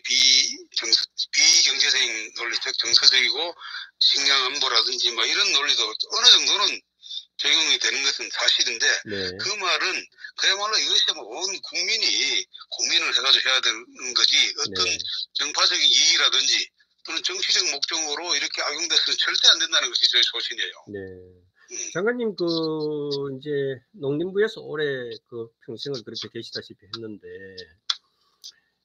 비경제적인 논리, 즉 정서적이고 식량 안보라든지 이런 논리도 어느 정도는 적용이 되는 것은 사실인데 그 말은 그야말로 이것이 온 국민이 고민을 해가지고 해야 되는 거지 어떤 정파적인 이익이라든지 또는 정치적 목적으로 이렇게 악용돼서는 절대 안 된다는 것이 저희 소신이에요. 장관님, 이제 농림부에서 오래 평생을 그렇게 계시다시피 했는데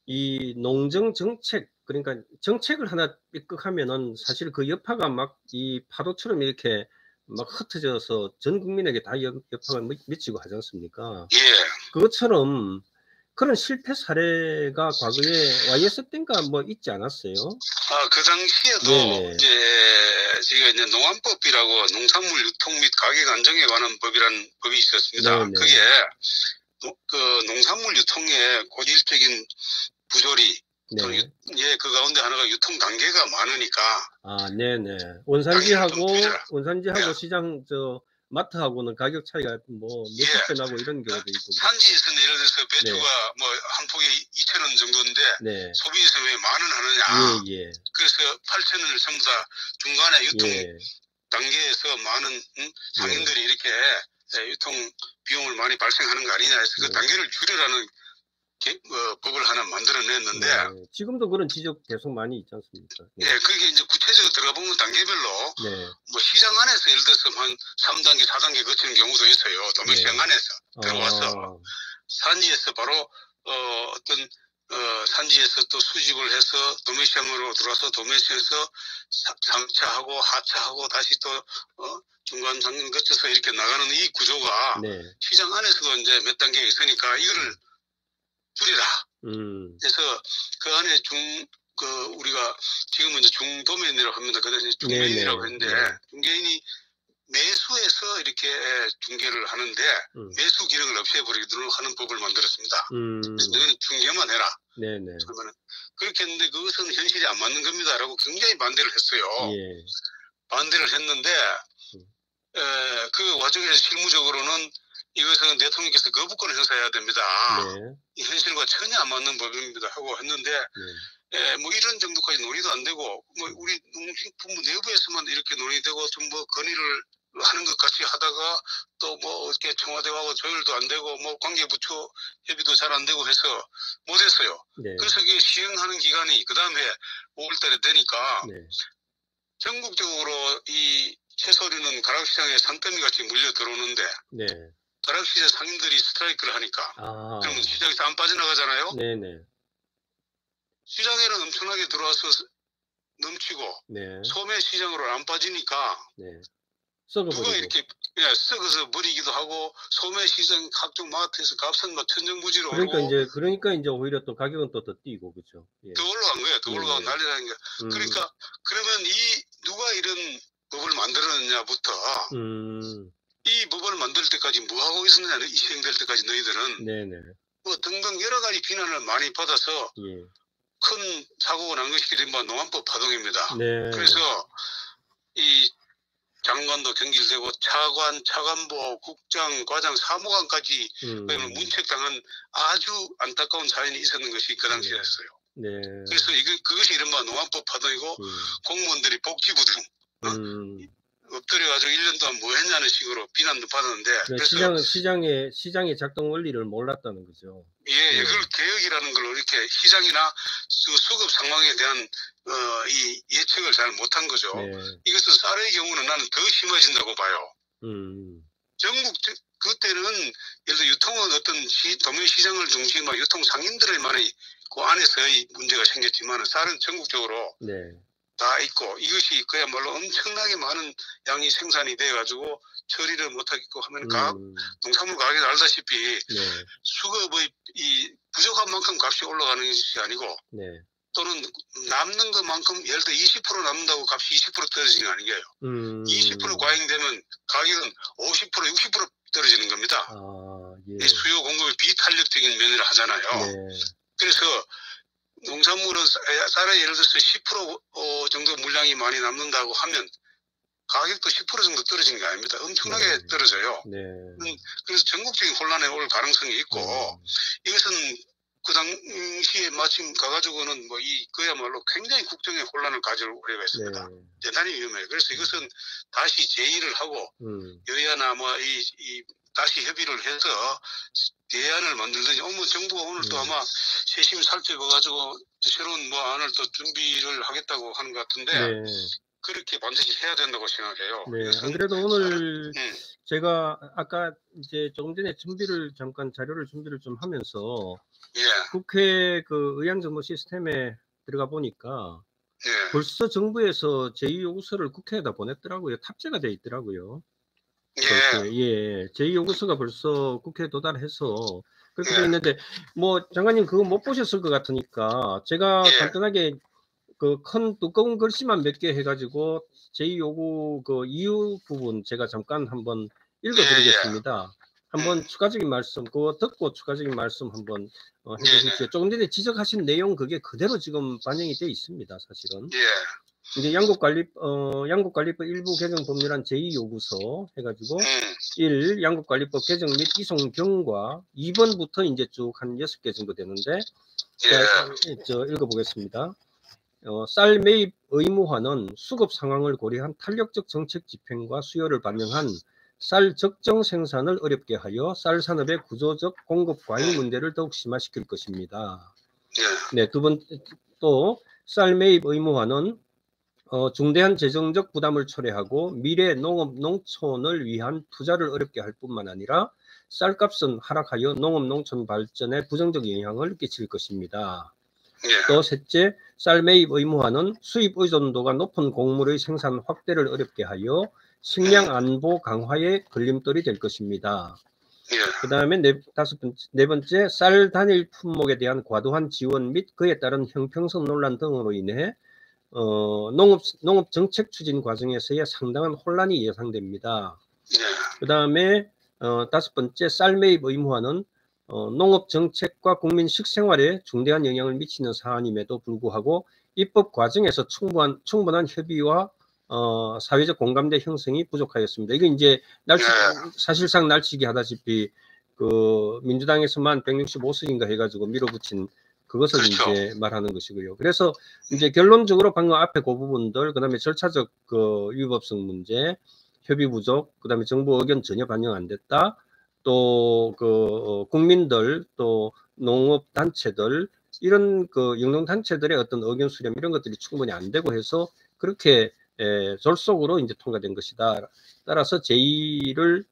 이 농정 정책, 그러니까 정책을 하나 삐끗하면은 사실 그 여파가 막 이 파도처럼 이렇게 막 흩어져서 전 국민에게 다 여파가 미치고 하지 않습니까? 그것처럼 그런 실패 사례가 과거에 YS 때인가 뭐 있지 않았어요? 그 당시에도 네네. 이제 저희가 이제 농안법이라고 농산물 유통 및 가격 안정에 관한 법이라는 법이 있었습니다. 네네. 그게 그 농산물 유통의 고질적인 부조리, 네. 예, 그 가운데 하나가 유통 단계가 많으니까. 네네. 원산지하고 예. 시장 마트하고는 가격 차이가 뭐 몇십 배 나고 이런 경우도 있고. 산지에서는 예를 들어서 배추가 뭐 한 폭에 2,000원 정도인데 소비에서 왜 10,000원 하느냐. 그래서 8,000원을 전부 다 중간에 유통 단계에서 많은 상인들이 이렇게 유통 비용을 많이 발생하는 거 아니냐 해서 그 단계를 줄여라는 법을 하나 만들어냈는데 지금도 그런 지적 계속 많이 있지 않습니까? 예, 그게 이제 구체적으로 들어가 보면 단계별로 뭐 시장 안에서 예를 들어서 한 3단계, 4단계 거치는 경우도 있어요. 도매시장 안에서 들어와서 산지에서 바로 어떤 산지에서 또 수집을 해서 도매시장으로 들어와서 도매시장에서 상차하고 하차하고 다시 또 중간 장면 거쳐서 이렇게 나가는 이 구조가 시장 안에서도 이제 몇 단계가 있으니까 이거를 줄이라. 그래서 그 안에 우리가 지금은 이제 중도매인이라고 합니다. 그 다음에 중개인이라고 했는데 중개인이 매수해서 이렇게 중개를 하는데 매수 기능을 없애버리도록 하는 법을 만들었습니다. 그래서 너희는 중개만 해라. 그렇게 했는데 그것은 현실이 안 맞는 겁니다라고 굉장히 반대를 했어요. 반대를 했는데 그 와중에서 실무적으로는 이것은 대통령께서 거부권을 행사해야 됩니다. 이 현실과 전혀 안 맞는 법입니다 하고 했는데 뭐 이런 정도까지 논의도 안 되고 뭐 우리 농식품부 내부에서만 이렇게 논의되고 좀 뭐 건의를 하는 것 같이 하다가 또 뭐 이렇게 청와대하고 조율도 안 되고 뭐 관계부처 협의도 잘 안 되고 해서 못했어요. 그래서 이게 시행하는 기간이 그 다음에 5월달에 되니까 전국적으로 이 채소류는 가락시장에 산더미 같이 물려 들어오는데 가락시장 상인들이 스트라이크를 하니까 그러면 시장에서 안 빠져나가잖아요. 시장에는 엄청나게 들어와서 넘치고 소매 시장으로 안 빠지니까 누가 이렇게 썩어서 버리기도 하고 소매 시장 각종 마트에서 값은 막 천정부지로 오르고 그러니까 이제 오히려 또 가격은 또 더 뛰고 그렇죠. 더 올라간 거예요. 더 올라가고 난리 나는 거야. 그러니까 그러면 누가 이런 법을 만들었느냐부터 이 법을 만들 때까지 뭐 하고 있었느냐, 시행될 때까지 너희들은 뭐 등등 여러 가지 비난을 많이 받아서 큰 사고가 난 것이 이른바 농안법 파동입니다. 그래서 이 장관도 경질되고 차관, 차관보, 국장, 과장, 사무관까지 문책당한 아주 안타까운 사연이 있었는 것이 그 당시였어요. 그래서 그것이 이른바 농안법 파동이고 공무원들이 복지부 등 엎드려가지고 1년 동안 뭐 했냐는 식으로 비난도 받았는데 그래서 시장의 작동 원리를 몰랐다는 거죠. 그걸 개혁이라는 걸 이렇게 시장이나 수급 상황에 대한 이 예측을 잘 못한 거죠. 이것은 쌀의 경우는 나는 더 심해진다고 봐요. 그때는 예를 들어 유통은 어떤 도매 시장을 중심으로 유통 상인들만의 그 안에서의 문제가 생겼지만 쌀은 전국적으로 다 있고 이것이 그야말로 엄청나게 많은 양이 생산이 돼가지고 처리를 못하겠고 하면 농산물 가격이 알다시피 수급의 이 부족한 만큼 값이 올라가는 것이 아니고 또는 남는 것만큼 예를 들어 20% 남는다고 값이 20% 떨어지는 거 아니에요. 20% 과잉되면 가격은 50%, 60% 떨어지는 겁니다. 이 수요 공급의 비탄력적인 면을 하잖아요. 그래서 농산물은 쌀에 예를 들어서 10% 정도 물량이 많이 남는다고 하면 가격도 10% 정도 떨어지는 게 아닙니다. 엄청나게 떨어져요. 그래서 전국적인 혼란에 올 가능성이 있고 이것은 그 당시에 마침 가가지고는 뭐 그야말로 굉장히 국정의 혼란을 가져올 우려가 있습니다. 대단히 위험해요. 그래서 이것은 다시 제의를 하고 여야나 뭐 다시 협의를 해서 대안을 만들든지 정부가 오늘 또 아마 세심히 살펴봐가지고 새로운 뭐 안을 또 준비를 하겠다고 하는 것 같은데 그렇게 반드시 해야 된다고 생각해요. 안 그래도 오늘 제가 아까 이제 조금 전에 잠깐 자료를 준비를 좀 하면서 국회 그 의향정보 시스템에 들어가 보니까 벌써 정부에서 제2요구서를 국회에다 보냈더라고요. 탑재가 돼 있더라고요. 제2요구서가 벌써 국회에 도달해서 그렇게 돼 있는데 뭐 장관님 그거 못 보셨을 것 같으니까 제가 간단하게 그 큰 두꺼운 글씨만 몇 개 해가지고 제2요구 그 이유 부분 제가 잠깐 한번 읽어드리겠습니다. 한번 추가적인 말씀 그거 듣고 추가적인 말씀 한번 해주십시오. 조금 전에 지적하신 내용 그게 그대로 지금 반영이 돼 있습니다. 사실은. 이제 양국관리법 일부 개정 법률안 제2요구서 해가지고 1. 양국관리법 개정 및 이송 경과 2번부터 이제 쭉 한 6개 정도 되는데 자, 읽어보겠습니다. 쌀 매입 의무화는 수급 상황을 고려한 탄력적 정책 집행과 수요를 반영한 쌀 적정 생산을 어렵게 하여 쌀 산업의 구조적 공급 과잉 문제를 더욱 심화시킬 것입니다. 네, 두 번 또 쌀 매입 의무화는 중대한 재정적 부담을 초래하고 미래 농업 농촌을 위한 투자를 어렵게 할 뿐만 아니라 쌀값은 하락하여 농업 농촌 발전에 부정적 영향을 끼칠 것입니다. 또 셋째, 쌀 매입 의무화는 수입 의존도가 높은 곡물의 생산 확대를 어렵게 하여 식량 안보 강화에 걸림돌이 될 것입니다. 그 다음에 네 번째, 쌀 단일 품목에 대한 과도한 지원 및 그에 따른 형평성 논란 등으로 인해 농업 정책 추진 과정에서의 상당한 혼란이 예상됩니다. 그 다음에 다섯 번째, 쌀 매입 의무화는 농업 정책과 국민 식생활에 중대한 영향을 미치는 사안임에도 불구하고 입법 과정에서 충분한 협의와 사회적 공감대 형성이 부족하였습니다. 이게 이제 사실상 날치기 하다시피 그 민주당에서만 165석인가 해가지고 밀어붙인 그것을 이제 말하는 것이고요. 그래서 이제 결론적으로 방금 앞에 그 부분들, 그 다음에 절차적 그 위법성 문제, 협의 부족, 그 다음에 정부 의견 전혀 반영 안 됐다. 또 그 국민들, 또 농업 단체들 이런 그 영농 단체들의 어떤 의견 수렴 이런 것들이 충분히 안 되고 해서 그렇게 졸속으로 이제 통과된 것이다. 따라서 제2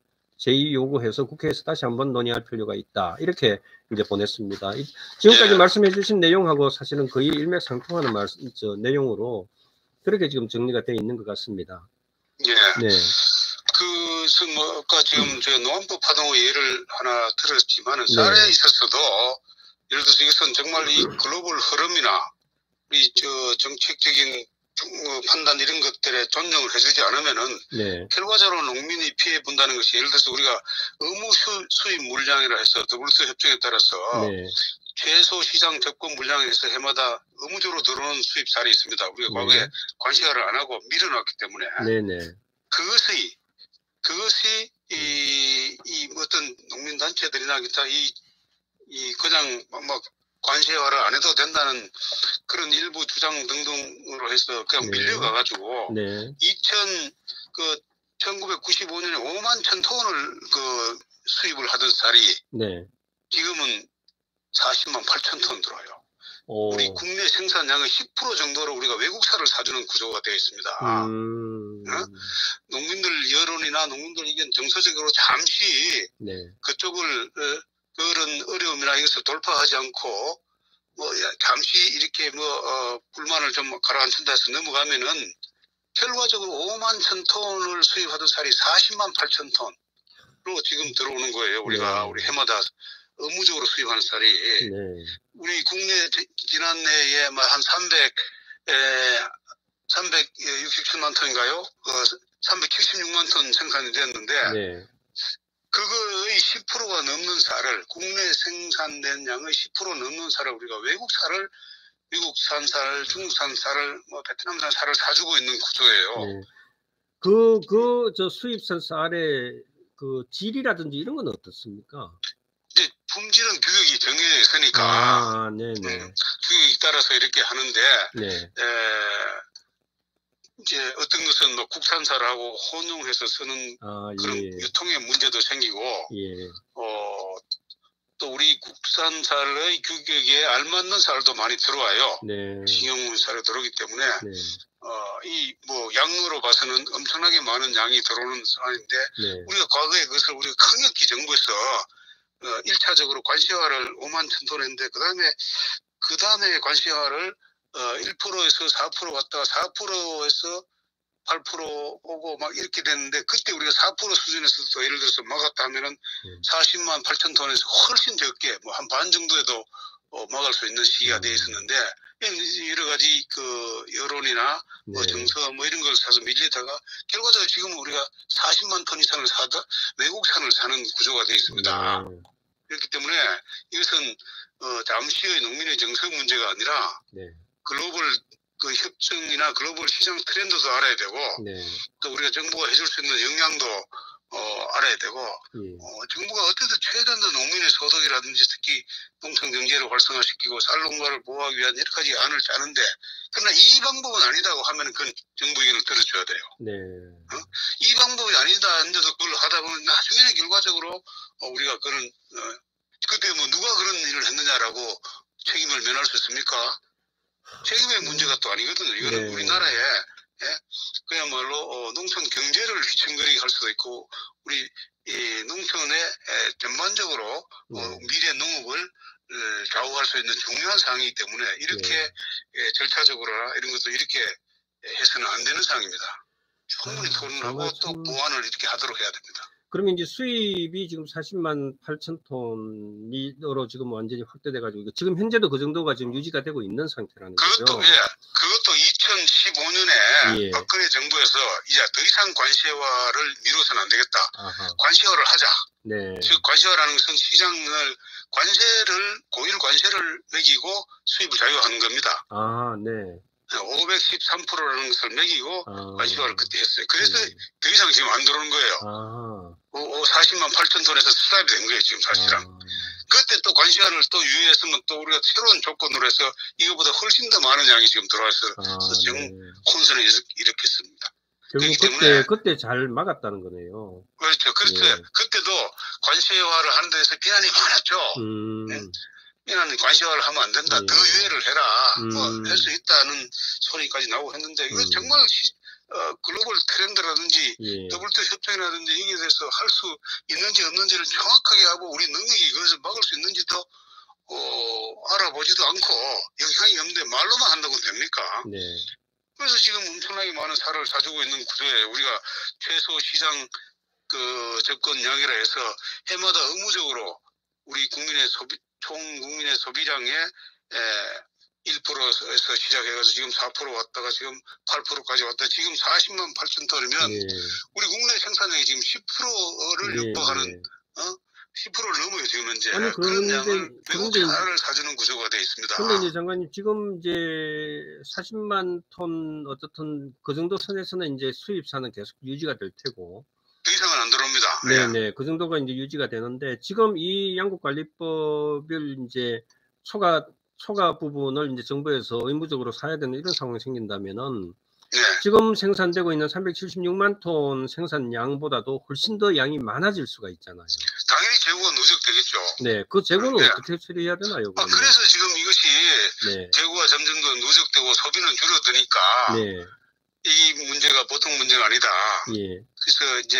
요구해서 국회에서 다시 한번 논의할 필요가 있다. 이렇게 이제 보냈습니다. 지금까지 말씀해 주신 내용하고 사실은 거의 일맥상통하는 내용으로 그렇게 지금 정리가 되어 있는 것 같습니다. 네. 그래서 뭐 아까 지금 제가 농업법 파동의 예를 하나 들었지만은 쌀에 있어서도 예를 들어서 이것은 정말 이 글로벌 흐름이나 우리 정책적인 판단 이런 것들에 존중을 해주지 않으면은 결과적으로 농민이 피해 본다는 것이 예를 들어서 우리가 의무 수입 물량이라 해서 WTO 협정에 따라서 최소 시장 접근 물량에서 해마다 의무적으로 들어오는 수입 쌀이 있습니다. 우리가 과거에 관시화를 안 하고 밀어놨기 때문에 그것이 이 어떤 농민 단체들이나 기타 그냥 막 관시화를 안 해도 된다는 그런 일부 주장 등등으로 해서 그냥 밀려가가지고 1995년에 5만 1,000톤을 그 수입을 하던 쌀이 지금은 40만 8천 톤 들어와요. 우리 국내 생산량의 10% 정도로 우리가 외국 쌀을 사주는 구조가 되어 있습니다. 농민들 여론이나 농민들 의견 정서적으로 잠시 그쪽을 그런 어려움이나 이것을 돌파하지 않고 뭐 잠시 이렇게 불만을 좀 가라앉힌다 해서 넘어가면은 결과적으로 5만 1,000톤을 수입하던 쌀이 40만 8천 톤으로 지금 들어오는 거예요. 우리가 우리 해마다 의무적으로 수입하는 쌀이 우리 국내 지난해에 한 367만 톤인가요? 376만 톤 생산이 됐는데 그거의 10%가 넘는 쌀을 국내 생산된 양의 10% 넘는 쌀을 우리가 미국산 쌀, 중국산 쌀을 베트남산 쌀을 사주고 있는 구조예요. 저 수입산 쌀의 그 질이라든지 이런 건 어떻습니까? 이제 품질은 규격이 정해져 있으니까 규격에 따라서 이렇게 하는데 이제 어떤 것은 국산쌀하고 혼용해서 쓰는 그런 유통의 문제도 생기고 또 우리 국산쌀의 규격에 알맞는 쌀도 많이 들어와요. 식용문 쌀이 들어오기 때문에 양으로 봐서는 엄청나게 많은 양이 들어오는 쌀인데 우리가 과거에 그것을 우리가 강력히 정부에서 1차적으로 관시화를 5만 1,000톤 했는데 그 다음에 관시화를 1%에서 4% 갔다가 4%에서 8% 오고 막 이렇게 됐는데 그때 우리가 4% 수준에서 또 예를 들어서 막았다 하면은 40만 8천 톤에서 훨씬 적게 뭐 한 반 정도에도 막을 수 있는 시기가 돼 있었는데 여러 가지 그 여론이나 뭐 정서 뭐 이런 걸 사서 밀리다가 결과적으로 지금 우리가 40만 톤 이상을 사다 외국산을 사는 구조가 돼 있습니다. 그렇기 때문에 이것은 잠시의 농민의 정서 문제가 아니라 글로벌 그 협정이나 글로벌 시장 트렌드도 알아야 되고 또 우리가 정부가 해줄 수 있는 역량도 알아야 되고 정부가 어떻게든 최대한 농민의 소득이라든지 특히 농촌 경제를 활성화시키고 쌀 농가를 보호하기 위한 여러 가지 안을 짜는데 그러나 이 방법은 아니다고 하면 그건 정부 의견을 들어줘야 돼요. 이 방법이 아니다 하는데도 그걸 하다 보면 나중에는 결과적으로 우리가 그런 그때 뭐 누가 그런 일을 했느냐라고 책임을 면할 수 있습니까? 책임의 문제가 또 아니거든요. 이거는 우리나라에 그야말로 농촌 경제를 휘청거리게 할 수도 있고 우리 농촌의 전반적으로 미래 농업을 좌우할 수 있는 중요한 사항이기 때문에 이렇게 절차적으로나 이런 것도 이렇게 해서는 안 되는 사항입니다. 충분히 토론하고 또 보완을 이렇게 하도록 해야 됩니다. 그러면 이제 수입이 지금 40만 8천 톤으로 지금 완전히 확대돼가지고 지금 현재도 그 정도가 지금 유지가 되고 있는 상태라는 거죠. 그것도 2015년에 박근혜 정부에서 이제 더 이상 관세화를 미뤄서는 안 되겠다. 관세화를 하자. 즉 관세화라는 것은 시장을 고일 관세를 매기고 수입을 자유화하는 겁니다. 513%라는 것을 매기고 관세화를 그때 했어요. 그래서 더 이상 지금 안 들어오는 거예요. 40만 8천 톤에서 스탑이 된 거예요, 지금 사실은. 그때 또 관세화를 또 유예했으면 또 우리가 새로운 조건으로 해서 이거보다 훨씬 더 많은 양이 지금 들어와서 혼선을 일으켰습니다. 결국 그때 잘 막았다는 거네요. 그렇죠. 그때도 관세화를 하는 데서 비난이 많았죠. 비난은 관세화를 하면 안 된다. 더 유예를 해라. 뭐 할 수 있다는 소리까지 나오고 했는데 이건 정말 글로벌 트렌드라든지 WTO 협정이라든지 여기에 대해서 할 수 있는지 없는지를 정확하게 하고 우리 능력이 그것을 막을 수 있는지도 알아보지도 않고 영향이 없는데 말로만 한다고 됩니까? 그래서 지금 엄청나게 많은 쌀을 사주고 있는 구조에 우리가 최소 시장 그 접근량이라 해서 해마다 의무적으로 우리 총 국민의 소비량의 1%에서 시작해가지고 지금 4% 왔다가 지금 8%까지 왔다. 지금 40만 8천 톤이면 우리 국내 생산량이 지금 10%를 육박하는 10%를 넘어요 지금 현재. 그런 양을 외국 쌀을 사주는 구조가 되어 있습니다. 그런데 이제 장관님 지금 이제 40만 톤 어떻든 그 정도 선에서는 이제 수입산은 계속 유지가 될 테고. 더 이상은 안 들어옵니다. 네네, 그 정도가 이제 유지가 되는데 지금 이 양국관리법을 이제 초과 부분을 이제 정부에서 의무적으로 사야 되는 이런 상황이 생긴다면은 지금 생산되고 있는 376만 톤 생산량보다도 훨씬 더 양이 많아질 수가 있잖아요. 당연히 재고가 누적되겠죠. 그 재고는 어떻게 처리해야 되나요? 그래서 지금 이것이 재고가 점점 더 누적되고 소비는 줄어드니까 이 문제가 보통 문제가 아니다. 그래서 이제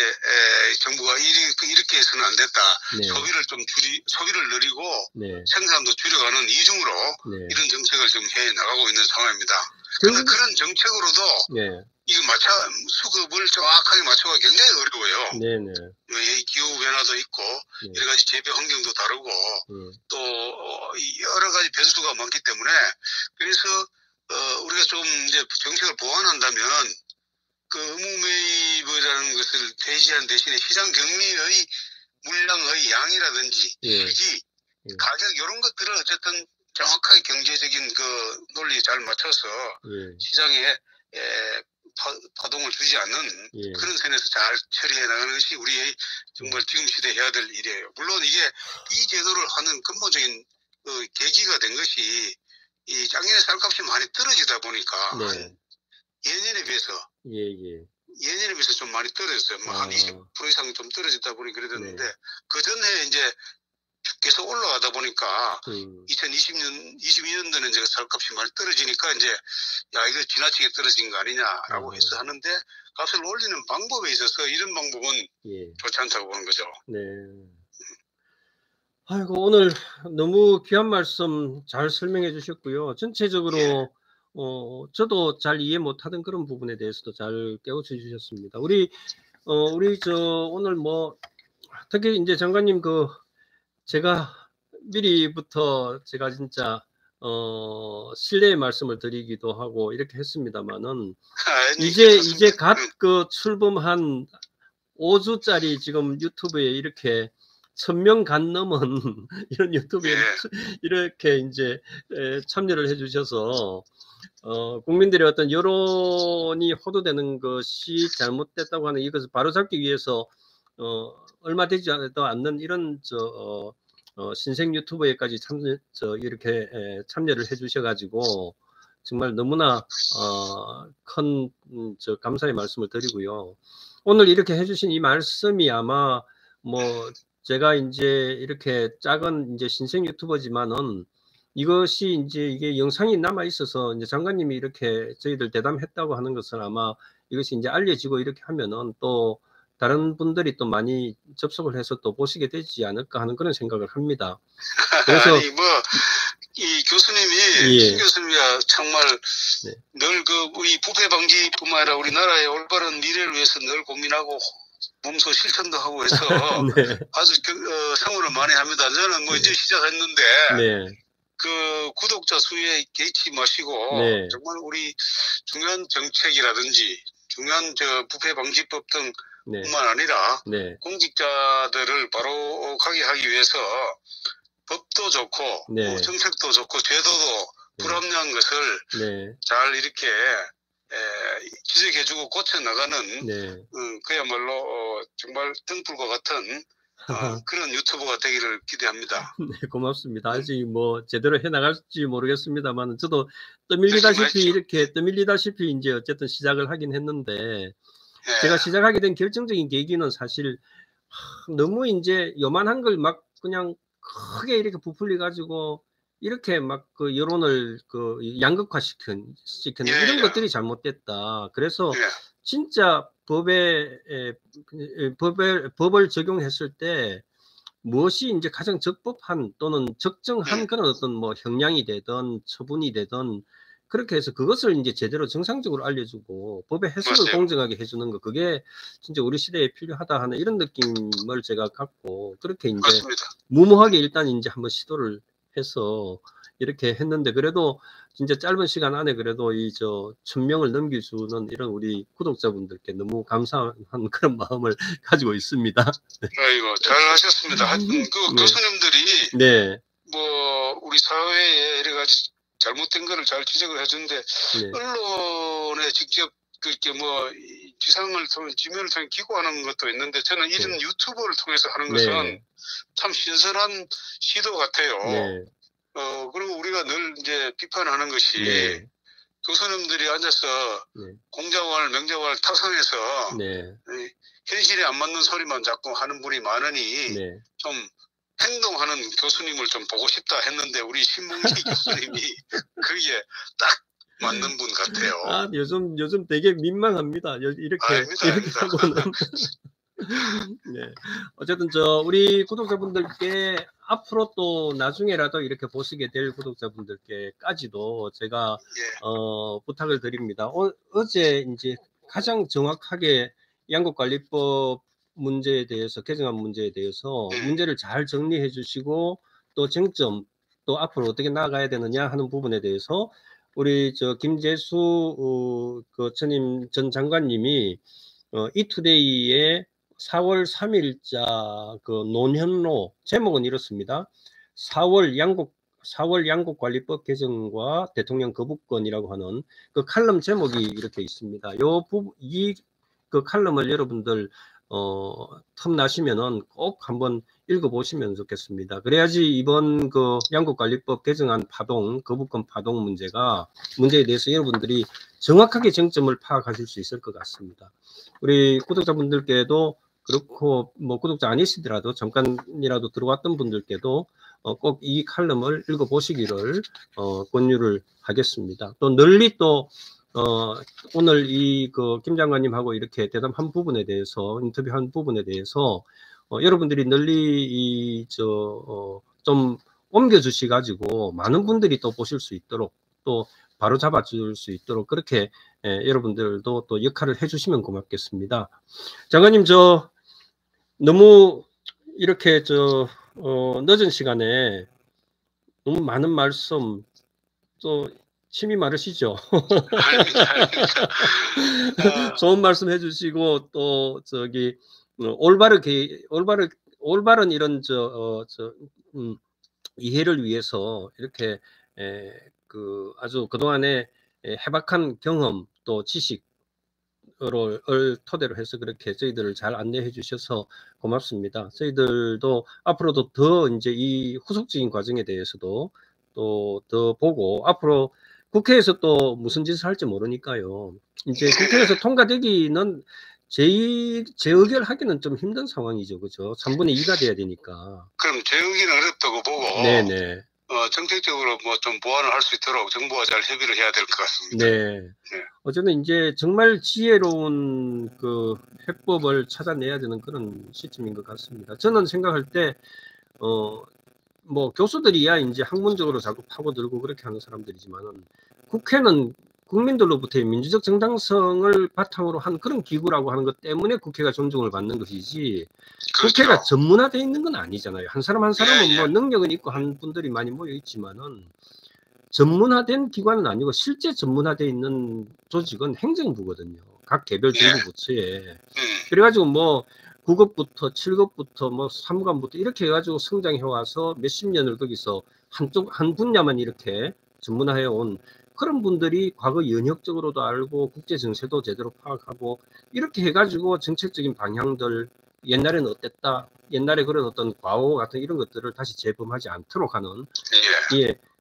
정부가 이렇게 해서는 안 됐다. 소비를 좀 소비를 늘리고 생산도 줄여가는 이중으로 이런 정책을 좀 해 나가고 있는 상황입니다. 그런데 그런 정책으로도 이거 수급을 정확하게 맞춰가 굉장히 어려워요. 기후 변화도 있고 여러 가지 재배 환경도 다르고 또 여러 가지 변수가 많기 때문에 그래서 우리가 좀 이제 정책을 보완한다면 그 의무 매입이라는 것을 폐지한 대신에 시장 경리의 물량의 양이라든지 실지 가격 이런 것들을 어쨌든 정확하게 경제적인 그 논리에 잘 맞춰서 시장에 파동을 주지 않는 그런 선에서 잘 처리해 나가는 것이 우리의 정말 지금 시대에 해야 될 일이에요. 물론 이게 이 제도를 하는 근본적인 그 계기가 된 것이 이 작년에 쌀값이 많이 떨어지다 보니까 예년에 비해서 예년에 비해서 좀 많이 떨어졌어요. 뭐 한 20% 이상 좀 떨어졌다 보니 그랬는데 그 전에 이제 계속 올라가다 보니까 2022년도는 이제 쌀값이 많이 떨어지니까 이제 야 이거 지나치게 떨어진 거 아니냐라고 해서 하는데 값을 올리는 방법에 있어서 이런 방법은 좋지 않다고 보는 거죠. 아이고 오늘 너무 귀한 말씀 잘 설명해 주셨고요. 전체적으로 저도 잘 이해 못하던 그런 부분에 대해서도 잘 깨우쳐 주셨습니다. 우리 오늘 뭐 특히 이제 장관님 제가 미리부터 제가 진짜 신뢰의 말씀을 드리기도 하고 이렇게 했습니다만은 이제 갓 출범한 5주짜리 지금 유튜브에 이렇게 1000명 간 넘은 이런 유튜브에 이렇게 이제 참여를 해주셔서 국민들의 어떤 여론이 호도되는 것이 잘못됐다고 하는 이것을 바로잡기 위해서 얼마 되지 않는 이런 신생 유튜브에까지 이렇게 참여를 해주셔가지고 정말 너무나 큰 감사의 말씀을 드리고요. 오늘 이렇게 해주신 이 말씀이 아마 뭐 제가 이제 이렇게 작은 이제 신생 유튜버지만은 이것이 이제 이게 영상이 남아 있어서 이제 장관님이 이렇게 저희들 대담했다고 하는 것은 아마 이것이 이제 알려지고 이렇게 하면은 또 다른 분들이 또 많이 접속을 해서 또 보시게 되지 않을까 하는 그런 생각을 합니다. 그래서 아니 이 교수님이 신 교수님이야 정말 늘 우리 부패 방지뿐만 아니라 우리나라의 올바른 미래를 위해서 늘 고민하고 몸소 실천도 하고 해서 아주 성원을 많이 합니다. 저는 뭐 이제 시작했는데 그 구독자 수에 개의치 마시고 정말 우리 중요한 정책이라든지 중요한 부패 방지법 등 뿐만 아니라 공직자들을 바로 가게 하기 위해서 법도 좋고 정책도 좋고 제도도 불합리한 것을 잘 이렇게 지적해주고 고쳐나가는 그야말로 정말 등불과 같은 그런 유튜버가 되기를 기대합니다. 네, 고맙습니다. 아직 뭐 제대로 해나갈지 모르겠습니다만 저도 떠밀리다시피 이제 어쨌든 시작을 하긴 했는데 제가 시작하게 된 결정적인 계기는 사실 너무 이제 요만한 걸 막 그냥 크게 이렇게 부풀려 가지고 이렇게 막 그 여론을 양극화시킨 이런 것들이 잘못됐다. 그래서 진짜 법을 적용했을 때 무엇이 이제 가장 적법한 또는 적정한 그런 어떤 뭐 형량이 되든 처분이 되든 그렇게 해서 그것을 이제 제대로 정상적으로 알려주고 법의 해석을 공정하게 해주는 거 그게 진짜 우리 시대에 필요하다 하는 이런 느낌을 제가 갖고 그렇게 이제 무모하게 일단 이제 한번 시도를 해서 이렇게 했는데 그래도 진짜 짧은 시간 안에 그래도 1000명을 넘길 수는 이런 우리 구독자분들께 너무 감사한 그런 마음을 가지고 있습니다. 아이고 잘하셨습니다. 하여튼 교수님들이 뭐 우리 사회에 여러 가지 잘못된 거를 잘 지적을 해주는데 언론에 직접 그렇게 뭐 지면을 통해 기고하는 것도 있는데 저는 이런 유튜브를 통해서 하는 것은 참 신선한 시도 같아요. 그리고 우리가 늘 이제 비판하는 것이 교수님들이 앉아서 공자왈 명자왈 타성해서 현실에 안 맞는 소리만 자꾸 하는 분이 많으니 좀 행동하는 교수님을 좀 보고 싶다 했는데 우리 신봉기 교수님이 그게 딱 맞는 분 같아요. 아, 요즘 되게 민망합니다. 이렇게 하고는. 어쨌든 우리 구독자분들께 앞으로 또 나중에라도 이렇게 보시게 될 구독자분들께까지도 제가 부탁을 드립니다. 어제 이제 가장 정확하게 양곡관리법 문제에 대해서 개정안 문제에 대해서 문제를 잘 정리해 주시고 또 쟁점 또 앞으로 어떻게 나아가야 되느냐 하는 부분에 대해서 우리 김재수 전임 전 장관님이 이투데이에 4월 3일자 논현로 제목은 이렇습니다. 4월 양곡관리법 개정과 대통령 거부권이라고 하는 그 칼럼 제목이 이렇게 있습니다. 이 칼럼을 여러분들 틈나시면은 꼭 한번 읽어보시면 좋겠습니다. 그래야지 이번 양곡관리법 개정안 거부권 파동 문제에 대해서 여러분들이 정확하게 쟁점을 파악하실 수 있을 것 같습니다. 우리 구독자분들께도 그렇고 뭐 구독자 아니시더라도 잠깐이라도 들어왔던 분들께도 꼭 이 칼럼을 읽어보시기를 권유를 하겠습니다. 또 널리 또 오늘 김 장관님하고 이렇게 대담한 부분에 대해서 인터뷰한 부분에 대해서 여러분들이 널리 좀 옮겨주시 가지고 많은 분들이 또 보실 수 있도록 또 바로 잡아줄 수 있도록 그렇게 여러분들도 또 역할을 해주시면 고맙겠습니다. 장관님, 저 너무 이렇게 늦은 시간에 너무 많은 말씀, 또 침이 마르시죠? 좋은 말씀 해주시고 또 저기 올바른 이런 이해를 위해서 이렇게 그 아주 그동안에 해박한 경험 또 지식을 토대로 해서 그렇게 저희들을 잘 안내해 주셔서 고맙습니다. 저희들도 앞으로도 더 이제 이 후속적인 과정에 대해서도 또 더 보고, 앞으로 국회에서 또 무슨 짓을 할지 모르니까요. 이제 국회에서 통과되기는 재의결하기는 좀 힘든 상황이죠, 그죠? 3분의 2가 돼야 되니까. 그럼 재의결은 어렵다고 보고, 네네. 정책적으로 뭐 좀 보완을 할 수 있도록 정부와 잘 협의를 해야 될 것 같습니다. 네. 네. 어쨌든 이제 정말 지혜로운 그 해법을 찾아내야 되는 그런 시점인 것 같습니다. 저는 생각할 때, 뭐 교수들이야 이제 학문적으로 자꾸 파고들고 그렇게 하는 사람들이지만은, 국회는 국민들로부터의 민주적 정당성을 바탕으로 한 그런 기구라고 하는 것 때문에 국회가 존중을 받는 것이지, 그렇죠. 국회가 전문화되어 있는 건 아니잖아요. 한 사람 한 사람은 뭐 능력은 있고 한 분들이 많이 모여 있지만은 전문화된 기관은 아니고, 실제 전문화되어 있는 조직은 행정부거든요. 각 개별 정부 부처에. 그래가지고 뭐 9급부터 7급부터 뭐 3관부터 이렇게 해가지고 성장해 와서 몇십 년을 거기서 한 분야만 이렇게 전문화해 온 그런 분들이 과거 연역적으로도 알고 국제 정세도 제대로 파악하고 이렇게 해가지고 정책적인 방향들, 옛날에는 어땠다, 옛날에 그런 어떤 과오 같은 이런 것들을 다시 재범하지 않도록 하는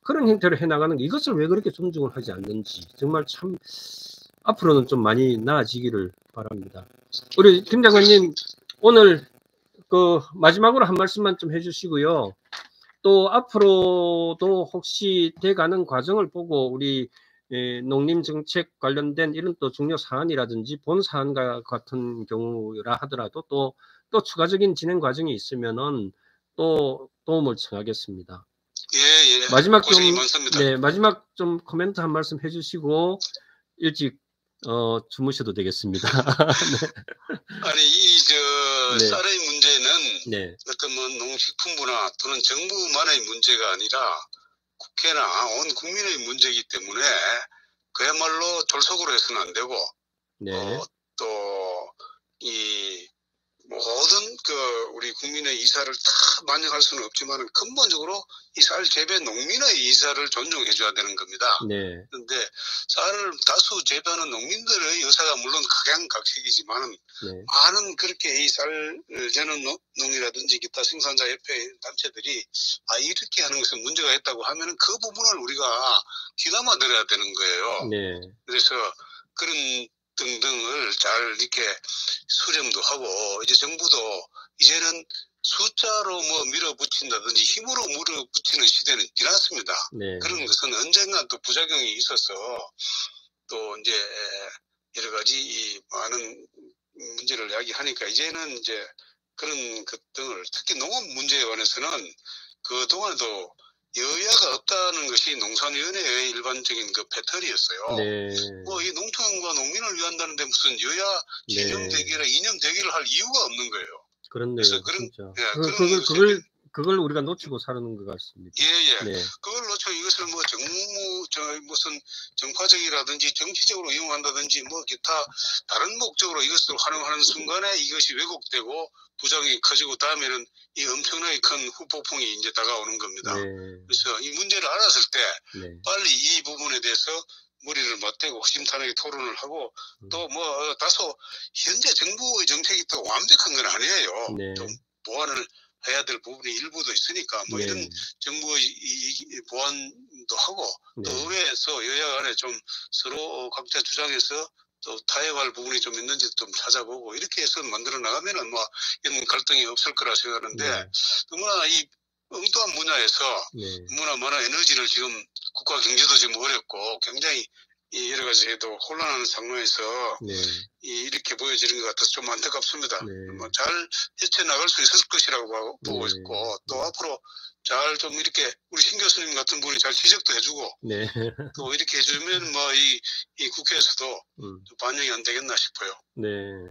그런 형태로 해나가는, 이것을 왜 그렇게 존중을 하지 않는지 정말 참 앞으로는 좀 많이 나아지기를 바랍니다. 우리 김 장관님, 오늘 그 마지막으로 한 말씀만 좀 해주시고요. 또 앞으로도 혹시 돼가는 과정을 보고 우리 농림 정책 관련된 이런 또 중요 사안이라든지 본 사안과 같은 경우라 하더라도 또 추가적인 진행 과정이 있으면은 또 도움을 청하겠습니다. 예. 마지막 좀 코멘트 한 말씀 해주시고 일찍 주무셔도 되겠습니다. 네. 아니 쌀의 문제는 어떤 뭐 농식품부나 또는 정부만의 문제가 아니라 국회나 온 국민의 문제이기 때문에 그야말로 졸속으로 해서는 안 되고, 또 이 모든 우리 국민의 이사를 다 만족할 수는 없지만 근본적으로 이 쌀 재배 농민의 이사를 존중해 줘야 되는 겁니다. 그런데 쌀을 다수 재배하는 농민들의 의사가 물론 각양각색이지만 많은 그렇게 이 쌀 재는 농이라든지 기타 생산자 협회 단체들이 이렇게 하는 것은 문제가 있다고 하면은 그 부분을 우리가 귀담아 들어야 되는 거예요. 그래서 그런 등등을 잘 이렇게 수렴도 하고, 이제 정부도 이제는 숫자로 뭐 밀어붙인다든지 힘으로 밀어붙이는 시대는 지났습니다. 그런 것은 언젠가 또 부작용이 있어서 또 이제 여러 가지 많은 문제를 이야기하니까, 이제는 이제 그런 것 등을, 특히 농업 문제에 관해서는 그동안에도 여야가 없다는 것이 농산위원회의 일반적인 그 패턴이었어요. 뭐 이 농촌과 농민을 위한다는데 무슨 여야 진영 대결이나 이념 대결을 할 이유가 없는 거예요. 그렇네요. 진짜. 그걸 우리가 놓치고 사는 것 같습니다. 그걸 놓쳐 이것을 뭐 무슨 정파적이라든지 정치적으로 이용한다든지 뭐 기타 다른 목적으로 이것을 활용하는 순간에 이것이 왜곡되고 부작용이 커지고 다음에는 이 엄청나게 큰 후폭풍이 이제 다가오는 겁니다. 그래서 이 문제를 알았을 때 빨리 이 부분에 대해서 머리를 맞대고 허심탄회하게 토론을 하고, 또 뭐 다소 현재 정부의 정책이 또 완벽한 건 아니에요. 좀 보완을 해야 될 부분이 일부도 있으니까 뭐 이런 정부의 보완도 하고, 또 의회에서 여야 간에 좀 서로 각자 주장해서 또 타협할 부분이 좀 있는지 좀 찾아보고, 이렇게 해서 만들어 나가면은 뭐 이런 갈등이 없을 거라 생각하는데, 너무나 이 엉뚱한 분야에서 너무나 많은 에너지를 지금 국가 경제도 지금 어렵고 굉장히 이 여러 가지 또 혼란하는 상황에서 네. 이렇게 보여지는 것 같아서 좀 안타깝습니다. 네. 뭐 잘 헤쳐나갈 수 있을 것이라고 보고 네. 있고 또 앞으로 잘 좀 이렇게 우리 신 교수님 같은 분이 잘 지적도 해주고 네. 또 이렇게 해주면 뭐 이 국회에서도 반영이 안 되겠나 싶어요. 네,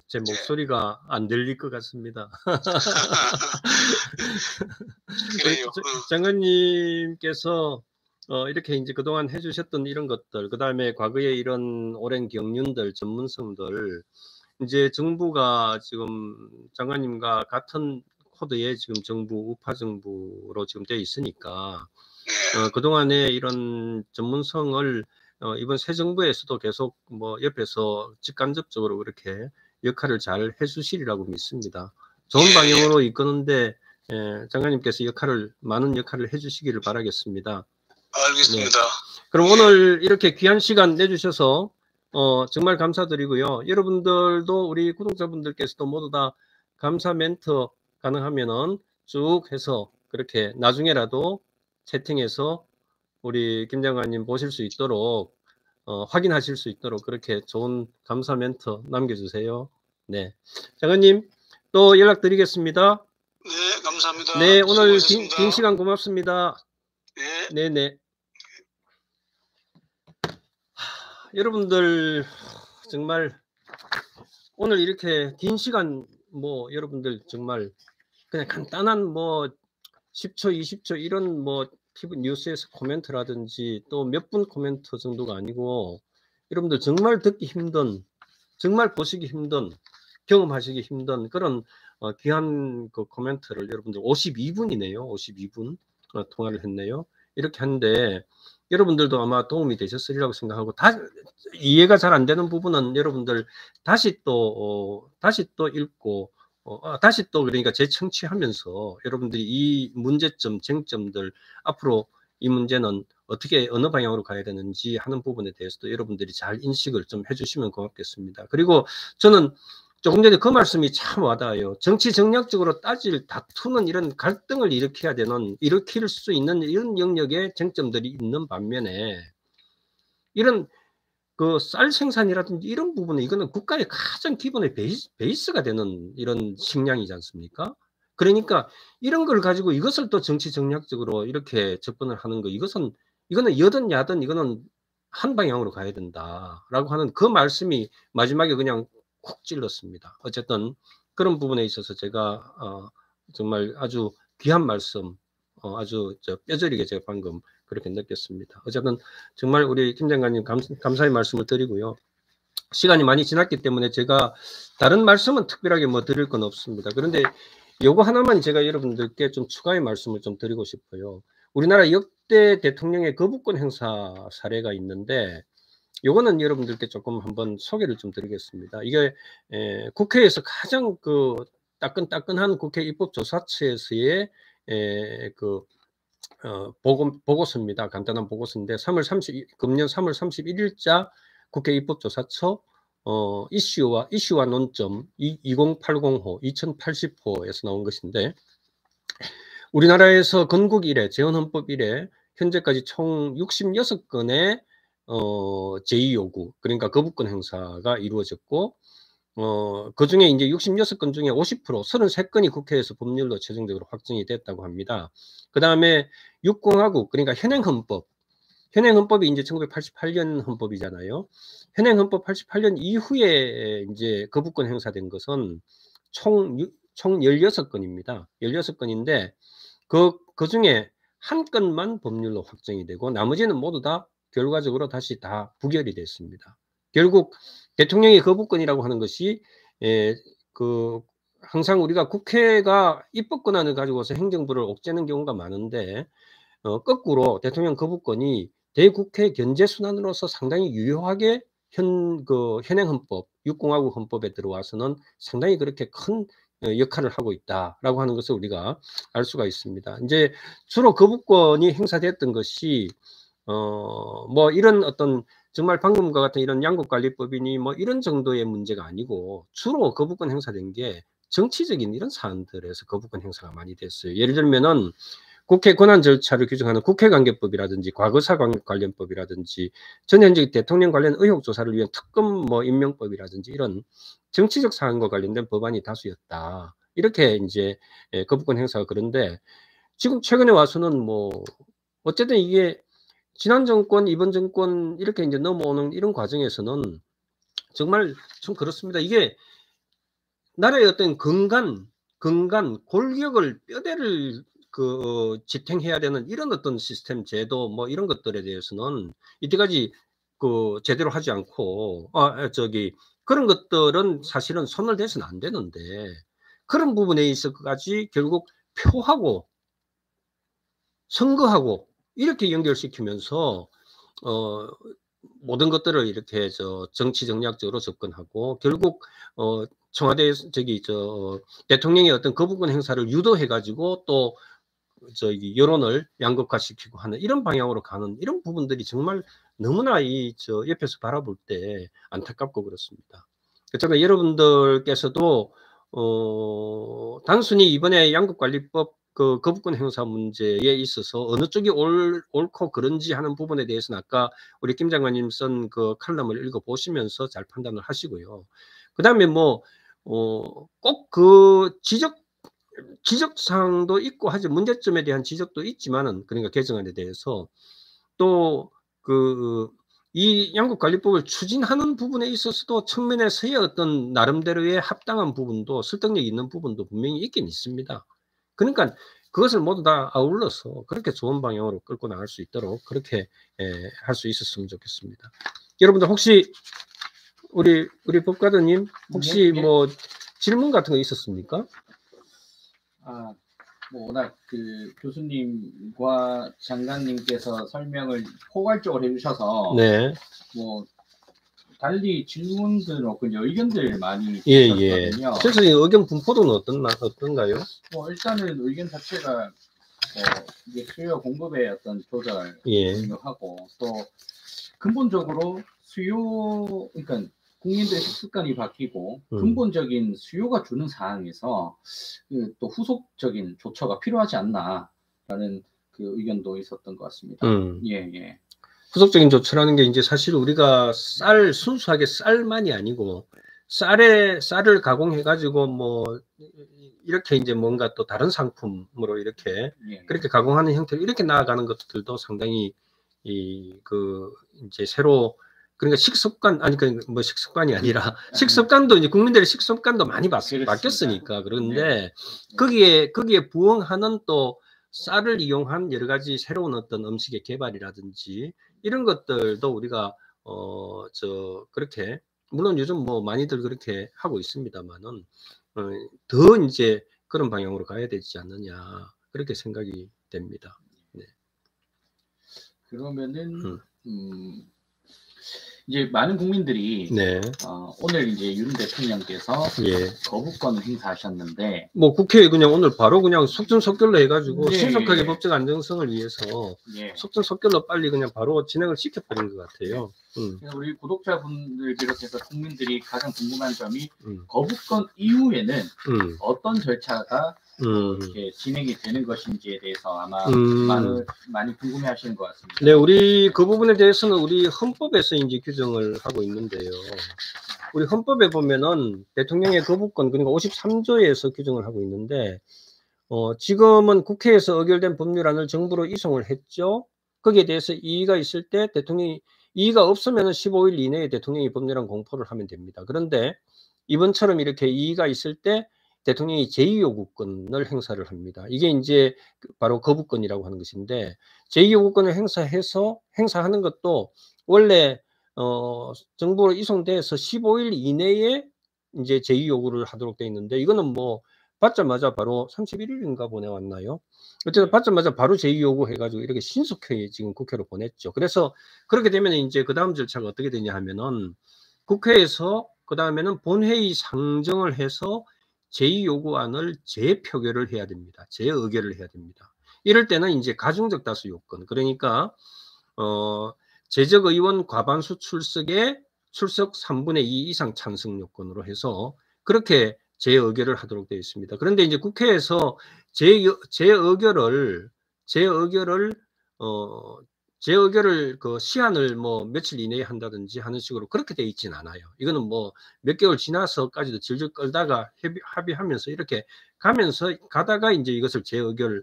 제 목소리가 안 들릴 것 같습니다. 그래요. 장관님께서 이렇게 이제 그동안 해주셨던 이런 것들, 그 다음에 과거에 이런 오랜 경륜들, 전문성들, 이제 정부가 지금 장관님과 같은 코드에 지금 정부, 우파 정부로 지금 되어 있으니까, 그동안에 이런 전문성을 이번 새 정부에서도 계속 뭐 옆에서 직간접적으로 그렇게 역할을 잘 해주시리라고 믿습니다. 좋은 방향으로 이끄는데 장관님께서 많은 역할을 해주시기를 바라겠습니다. 알겠습니다. 네. 그럼 오늘 이렇게 귀한 시간 내주셔서 정말 감사드리고요. 여러분들도 우리 구독자분들께서도 모두 다 감사 멘트 가능하면은 쭉 해서 그렇게 나중에라도 채팅해서 우리 김 장관님 보실 수 있도록 확인하실 수 있도록 그렇게 좋은 감사 멘트 남겨주세요. 네, 장관님 또 연락드리겠습니다. 네, 감사합니다. 네, 오늘 긴 시간 고맙습니다. 네. 네네. 여러분들 정말 오늘 이렇게 긴 시간 뭐 여러분들 정말 그냥 간단한 뭐 10초, 20초 이런 뭐 TV 뉴스에서 코멘트라든지 또 몇 분 코멘트 정도가 아니고 여러분들 정말 듣기 힘든, 정말 보시기 힘든, 경험하시기 힘든 그런 귀한 그 코멘트를 여러분들 52분이네요. 52분 통화를 했네요. 이렇게 하는데 여러분들도 아마 도움이 되셨으리라고 생각하고 이해가 잘 안 되는 부분은 여러분들 다시 또 읽고 다시 또 그러니까 재청취하면서 여러분들이 이 문제점, 쟁점들 앞으로 이 문제는 어떻게 어느 방향으로 가야 되는지 하는 부분에 대해서도 여러분들이 잘 인식을 좀 해주시면 고맙겠습니다. 그리고 저는 조금 전에 그 말씀이 참 와닿아요. 정치 정략적으로 다투는 이런 갈등을 일으킬 수 있는 이런 영역의 쟁점들이 있는 반면에 이런 그 쌀 생산이라든지 이런 부분은 이거는 국가의 가장 기본의 베이스가 되는 이런 식량이지 않습니까? 그러니까 이런 걸 가지고 이것을 또 정치 정략적으로 이렇게 접근을 하는 거 이거는 여든 야든 이거는 한 방향으로 가야 된다라고 하는 그 말씀이 마지막에 그냥 콕 찔렀습니다. 어쨌든 그런 부분에 있어서 제가 정말 아주 귀한 말씀 아주 뼈저리게 제가 방금 그렇게 느꼈습니다. 어쨌든 정말 우리 김 장관님 감사의 말씀을 드리고요. 시간이 많이 지났기 때문에 제가 다른 말씀은 특별하게 뭐 드릴 건 없습니다. 그런데 요거 하나만 제가 여러분들께 좀 추가의 말씀을 좀 드리고 싶어요. 우리나라 역대 대통령의 거부권 행사 사례가 있는데 요거는 여러분들께 조금 한번 소개를 좀 드리겠습니다. 이게 국회에서 가장 그 따끈따끈한 국회 입법조사처에서의 보고서입니다. 간단한 보고서인데 금년 3월 31일자 국회 입법조사처 이슈와 논점 2080호 2080호에서 나온 것인데 우리나라에서 건국 이래 재헌헌법 이래 현재까지 총 66건의 제2요구 그러니까 거부권 행사가 이루어졌고 그 중에 이제 66건 중에 50% 33건이 국회에서 법률로 최종적으로 확정이 됐다고 합니다. 그 다음에 6공화국 그러니까 현행헌법이 이제 1988년 헌법이잖아요. 현행헌법 88년 이후에 이제 거부권 행사된 것은 총 16건입니다. 16건인데 그 중에 한 건만 법률로 확정이 되고 나머지는 모두 다 결과적으로 다시 다 부결이 됐습니다. 결국 대통령의 거부권이라고 하는 것이 항상 우리가 국회가 입법 권한을 가지고서 행정부를 옥죄는 경우가 많은데 거꾸로 대통령 거부권이 대국회 견제 순환으로서 상당히 유효하게 현행헌법 6공화국 헌법에 들어와서는 상당히 그렇게 큰 역할을 하고 있다라고 하는 것을 우리가 알 수가 있습니다. 이제 주로 거부권이 행사됐던 것이 뭐 이런 어떤 정말 방금과 같은 이런 양국관리법이니 뭐 이런 정도의 문제가 아니고 주로 거부권 행사된 게 정치적인 이런 사안들에서 거부권 행사가 많이 됐어요. 예를 들면은 국회 권한 절차를 규정하는 국회관계법이라든지 과거사관련법이라든지 전현직 대통령 관련 의혹 조사를 위한 특검 뭐 임명법이라든지 이런 정치적 사안과 관련된 법안이 다수였다. 이렇게 이제 거부권 행사가 그런데 지금 최근에 와서는 뭐 어쨌든 이게 지난 정권, 이번 정권 이렇게 이제 넘어오는 이런 과정에서는 정말 좀 그렇습니다. 이게 나라의 어떤 근간, 골격을 뼈대를 지탱해야 되는 이런 어떤 시스템, 제도 뭐 이런 것들에 대해서는 이때까지 제대로 하지 않고 그런 것들은 사실은 손을 대서는 안 되는데 그런 부분에 있어서까지 결국 표하고 선거하고 이렇게 연결시키면서 모든 것들을 이렇게 정치 정략적으로 접근하고 결국 청와대 대통령의 어떤 거부권 행사를 유도해 가지고 또 여론을 양극화시키고 하는 이런 방향으로 가는 이런 부분들이 정말 너무나 옆에서 바라볼 때 안타깝고 그렇습니다. 그렇다면 여러분들께서도 단순히 이번에 양국관리법 거부권 행사 문제에 있어서 어느 쪽이 옳고 그런지 하는 부분에 대해서는 아까 우리 김 장관님 쓴 그 칼럼을 읽어보시면서 잘 판단을 하시고요. 그 다음에 뭐 꼭 그 지적사항도 있고 하지 문제점에 대한 지적도 있지만은 그러니까 개정안에 대해서 또 이 양국관리법을 추진하는 부분에 있어서도 측면에서의 어떤 나름대로의 합당한 부분도 설득력 있는 부분도 분명히 있긴 있습니다. 그러니까 그것을 모두 다 아울러서 그렇게 좋은 방향으로 끌고 나갈 수 있도록 그렇게 할 수 있었으면 좋겠습니다. 여러분들 혹시 우리 법과도님 혹시 네. 뭐 질문 같은 거 있었습니까? 뭐 워낙 교수님과 장관님께서 설명을 포괄적으로 해주셔서 네. 뭐 달리 질문들 의견들 많이 예. 주셨거든요. 그래서 의견 분포도는 어떤가요? 뭐 일단은 의견 자체가 이게 수요 공급의 어떤 조절 중요하고 또 근본적으로 수요 그러니까 국민들의 식습관이 바뀌고 근본적인 수요가 주는 상황에서 또 후속적인 조처가 필요하지 않나라는 그 의견도 있었던 것 같습니다. 예. 후속적인 조처라는 게 이제 사실 우리가 순수하게 쌀만이 아니고 쌀을 가공해 가지고 뭐 이렇게 이제 뭔가 또 다른 상품으로 이렇게 그렇게 가공하는 형태로 이렇게 나아가는 것들도 상당히 이제 새로 그러니까 식습관 뭐 식습관이 아니라 식습관도 이제 국민들의 식습관도 많이 바뀌었으니까 그런데 거기에 부응하는 또 쌀을 이용한 여러 가지 새로운 어떤 음식의 개발이라든지 이런 것들도 우리가 그렇게 물론 요즘 뭐 많이들 그렇게 하고 있습니다만은 더 이제 그런 방향으로 가야 되지 않느냐 그렇게 생각이 됩니다. 네. 그러면은 이제 많은 국민들이 오늘 이제 윤 대통령께서 거부권 행사하셨는데 뭐 국회에 그냥 오늘 바로 그냥 속전속결로 해가지고 신속하게 법적 안정성을 위해서 속전속결로 빨리 그냥 바로 진행을 시켜버린 것 같아요. 우리 구독자분들 비롯해서 국민들이 가장 궁금한 점이 거부권 이후에는 어떤 절차가 이렇게 진행이 되는 것인지에 대해서 아마 많이 궁금해하시는 것 같습니다. 네, 우리 그 부분에 대해서는 우리 헌법에서 이제 규정을 하고 있는데요. 우리 헌법에 보면은 대통령의 거부권 그러니까 53조에서 규정을 하고 있는데 지금은 국회에서 의결된 법률안을 정부로 이송을 했죠. 거기에 대해서 이의가 있을 때 대통령이 이의가 없으면 15일 이내에 대통령이 법률안 공포를 하면 됩니다. 그런데 이번처럼 이렇게 이의가 있을 때 대통령이 제2요구권을 행사를 합니다. 이게 이제 바로 거부권이라고 하는 것인데 제2요구권을 행사하는 것도 원래 정부로 이송돼서 15일 이내에 이제 제2요구를 하도록 돼 있는데 이거는 뭐 받자마자 바로 31일인가 보내왔나요? 어쨌든 받자마자 바로 제2요구 해가지고 이렇게 신속하게 지금 국회로 보냈죠. 그래서 그렇게 되면 이제 그 다음 절차가 어떻게 되냐 하면은 국회에서 그 다음에는 본회의 상정을 해서 제2요구안을 재표결을 해야 됩니다. 재의결을 해야 됩니다. 이럴 때는 이제 가중적 다수 요건 그러니까 재적의원 과반수 출석에 출석 3분의 2 이상 찬성 요건으로 해서 그렇게 재의결을 하도록 되어 있습니다. 그런데 이제 국회에서 재의결을 재의결을 그 시한을 뭐 며칠 이내에 한다든지 하는 식으로 그렇게 돼 있진 않아요. 이거는 뭐 몇 개월 지나서까지도 질질 끌다가 합의하면서 이렇게 가다가 이제 이것을 재의결에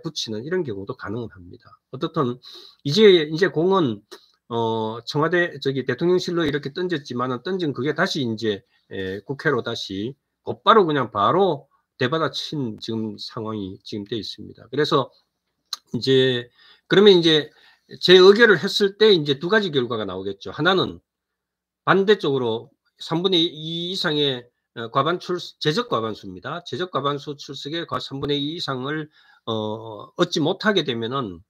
붙이는 이런 경우도 가능은 합니다. 어떻든 이제 공은 청와대 대통령실로 이렇게 던졌지만은 던진 그게 다시 이제 국회로 다시 곧바로 그냥 바로 대받아친 지금 상황이 지금 돼 있습니다. 그래서 이제 그러면 이제 재의결을 했을 때 이제 두 가지 결과가 나오겠죠. 하나는 반대쪽으로 3분의 2 이상의 제적 과반수입니다. 제적 과반수 출석의 3분의 2 이상을 얻지 못하게 되면은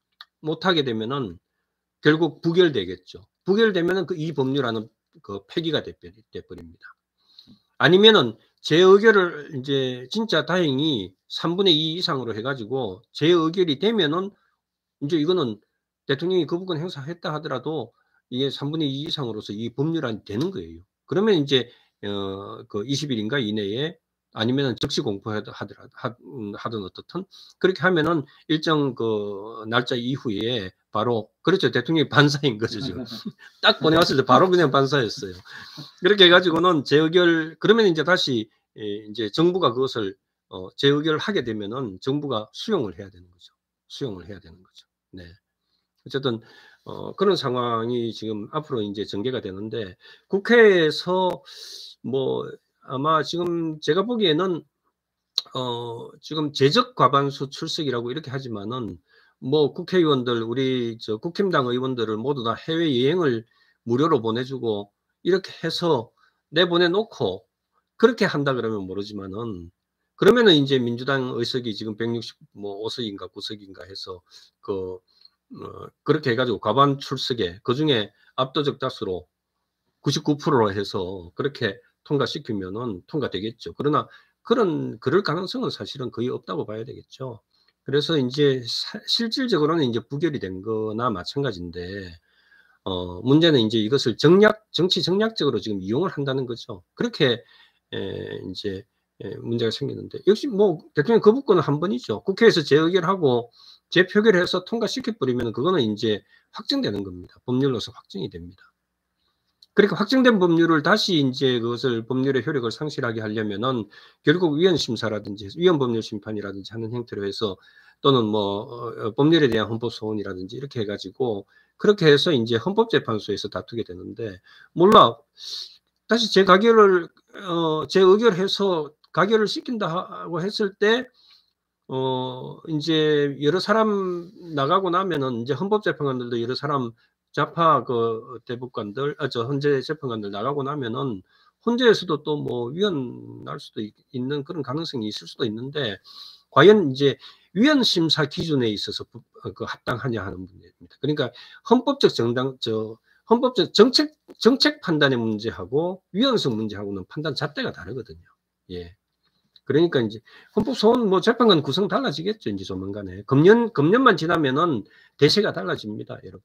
결국 부결되겠죠. 부결되면은 이 법률안은 폐기가 돼버립니다. 아니면은 재의결을 이제 진짜 다행히 3분의 2 이상으로 해가지고 재의결이 되면은 이제 이거는 대통령이 거부권 행사했다 하더라도 이게 3분의 2 이상으로서 이 법률안이 되는 거예요. 그러면 이제 그 20일인가 이내에 아니면은 즉시 공포하든 어떻든 그렇게 하면은 일정 그 날짜 이후에 바로 그렇죠. 대통령이 반사인 거죠 지금. 딱 보내왔을 때 바로 그냥 반사였어요. 그렇게 해가지고는 재의결 그러면 이제 다시 이제 정부가 그것을 재의결을 하게 되면은 정부가 수용을 해야 되는 거죠. 네. 어쨌든 그런 상황이 지금 앞으로 이제 전개가 되는데 국회에서 뭐 아마 지금 제가 보기에는 지금 제적 과반수 출석이라고 이렇게 하지만은 뭐 국회의원들 우리 국힘당 의원들을 모두 다 해외 여행을 무료로 보내주고 이렇게 해서 내보내놓고 그렇게 한다 그러면 모르지만은 그러면은 이제 민주당 의석이 지금 165석인가 9석인가 해서 그렇게 해가지고 과반 출석에 그 중에 압도적 다수로 99%로 해서 그렇게 통과시키면은 통과되겠죠. 그러나 그럴 가능성은 사실은 거의 없다고 봐야 되겠죠. 그래서 이제 실질적으로는 이제 부결이 된 거나 마찬가지인데 문제는 이제 이것을 정치 정략적으로 지금 이용을 한다는 거죠. 그렇게 이제 문제가 생기는데 역시 뭐 대통령 거부권은 한 번이죠. 국회에서 재의결하고 재표결해서 통과시켜버리면 그거는 이제 확정되는 겁니다. 법률로서 확정이 됩니다. 그러니까 확정된 법률을 다시 이제 그것을 법률의 효력을 상실하게 하려면은 결국 위헌심사라든지 위헌법률심판이라든지 하는 형태로 해서 또는 뭐 법률에 대한 헌법소원이라든지 이렇게 해가지고 그렇게 해서 이제 헌법재판소에서 다투게 되는데 몰라 다시 재의결해서 가결을 시킨다고 했을 때 이제 여러 사람 나가고 나면은 이제 헌법재판관들도 여러 사람 좌파 대법관들, 헌재 재판관들 나가고 나면은 헌재에서도 또 뭐 위헌할 수도 있는 그런 가능성이 있을 수도 있는데 과연 이제 위헌심사 기준에 있어서 합당하냐 하는 문제입니다. 그러니까 헌법적 정책 판단의 문제하고 위헌성 문제하고는 판단 잣대가 다르거든요. 예. 그러니까 이제 헌법소원 뭐 재판관 구성 달라지겠죠. 이제 조만간에 금년만 지나면은 대세가 달라집니다, 여러분.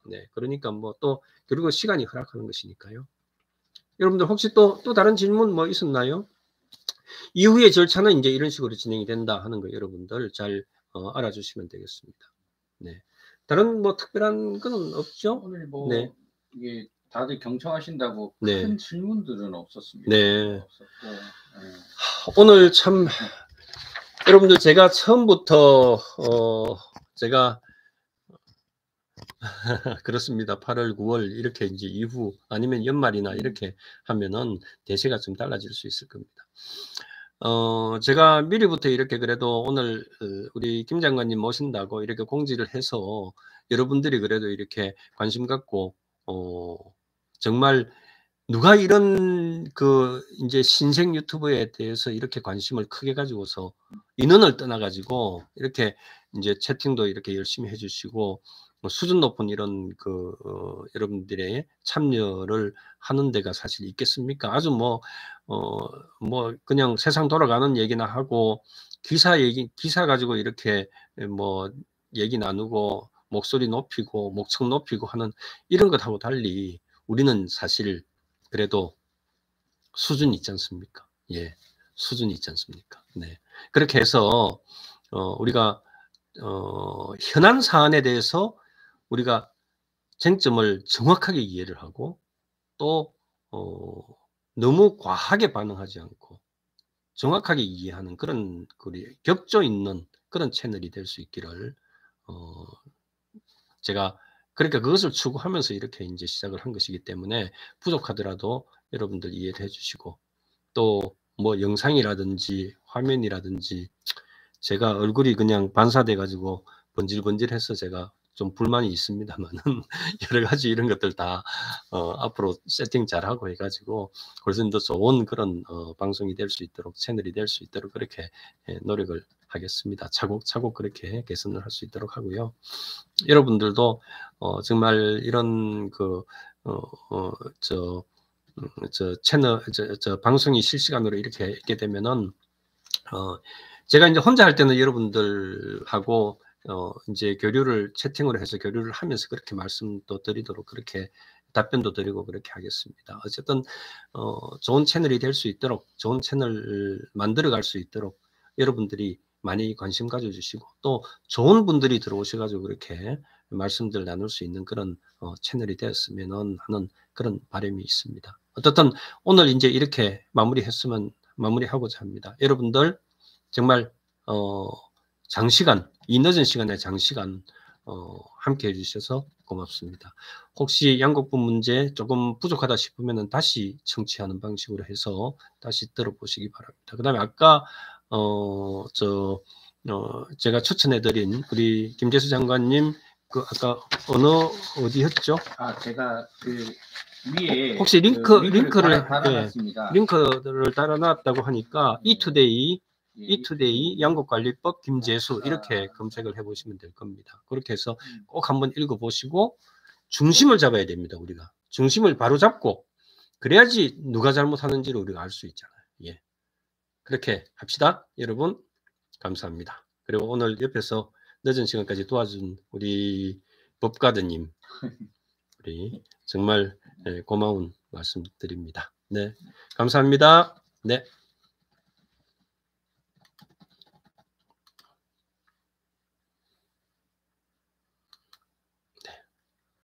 네, 그러니까 뭐 또 그리고 시간이 허락하는 것이니까요. 여러분들 혹시 또 다른 질문 뭐 있었나요? 이후의 절차는 이제 이런 식으로 진행이 된다 하는 거 여러분들 잘 알아주시면 되겠습니다. 네, 다른 뭐 특별한 건 없죠? 오늘 뭐 네. 이게 다들 경청하신다고 네. 큰 질문들은 없었습니다. 네. 오늘 참 여러분들 제가 처음부터 제가 그렇습니다. 8월, 9월 이렇게 이제 이후 아니면 연말이나 이렇게 하면은 대세가 좀 달라질 수 있을 겁니다. 제가 미리부터 이렇게 그래도 오늘 우리 김 장관님 모신다고 이렇게 공지를 해서 여러분들이 그래도 이렇게 관심 갖고 정말 누가 이런 이제 신생 유튜브에 대해서 이렇게 관심을 크게 가지고서 인원을 떠나가지고 이렇게 이제 채팅도 이렇게 열심히 해주시고 수준 높은 이런 여러분들의 참여를 하는 데가 사실 있겠습니까? 아주 뭐 그냥 세상 돌아가는 얘기나 하고 기사 가지고 이렇게 뭐 얘기 나누고 목소리 높이고 목청 높이고 하는 이런 것하고 달리 우리는 사실 그래도 수준이 있지 않습니까? 예, 수준이 있지 않습니까? 네. 그렇게 해서 우리가 현안 사안에 대해서 우리가 쟁점을 정확하게 이해를 하고 또 너무 과하게 반응하지 않고 정확하게 이해하는 그런 격조 있는 그런 채널이 될 수 있기를 제가 그러니까 그것을 추구하면서 이렇게 이제 시작을 한 것이기 때문에 부족하더라도 여러분들 이해를 해주시고 또 뭐 영상이라든지 화면이라든지 제가 얼굴이 그냥 반사돼 가지고 번질번질해서 제가 좀 불만이 있습니다만은 여러 가지 이런 것들 다 앞으로 세팅 잘하고 해가지고 훨씬 더 좋은 그런 방송이 될 수 있도록 채널이 될 수 있도록 그렇게 노력을 하겠습니다. 차곡차곡 그렇게 개선을 할 수 있도록 하고요. 여러분들도 정말 이런 채널 방송이 실시간으로 이렇게 있게 되면은 제가 이제 혼자 할 때는 여러분들하고 이제 교류를 채팅으로 해서 교류를 하면서 그렇게 말씀도 드리도록 그렇게 답변도 드리고 그렇게 하겠습니다. 어쨌든 좋은 채널이 될 수 있도록 좋은 채널을 만들어 갈 수 있도록 여러분들이 많이 관심 가져주시고 또 좋은 분들이 들어오셔가지고 그렇게 말씀들 나눌 수 있는 그런 채널이 되었으면 하는 그런 바람이 있습니다. 어떻든 오늘 이제 이렇게 마무리하고자 합니다. 여러분들 정말 장시간, 이 늦은 시간에 장시간 함께 해주셔서 고맙습니다. 혹시 양곡부 문제 조금 부족하다 싶으면 다시 청취하는 방식으로 해서 다시 들어보시기 바랍니다. 그 다음에 아까 제가 추천해드린 우리 김재수 장관님 아까 어디였죠? 제가 위에 혹시 링크를 달아놨습니다. 링크를 달아놨다고 하니까 이투데이 양곡관리법 김재수 이렇게 검색을 해보시면 될 겁니다. 그렇게 해서 꼭 한번 읽어보시고 중심을 잡아야 됩니다. 우리가 중심을 바로 잡고 그래야지 누가 잘못하는지를 우리가 알 수 있잖아요. 예, 그렇게 합시다. 여러분 감사합니다. 그리고 오늘 옆에서 늦은 시간까지 도와준 우리 법가드님 우리 정말 고마운 말씀 드립니다. 네, 감사합니다. 네.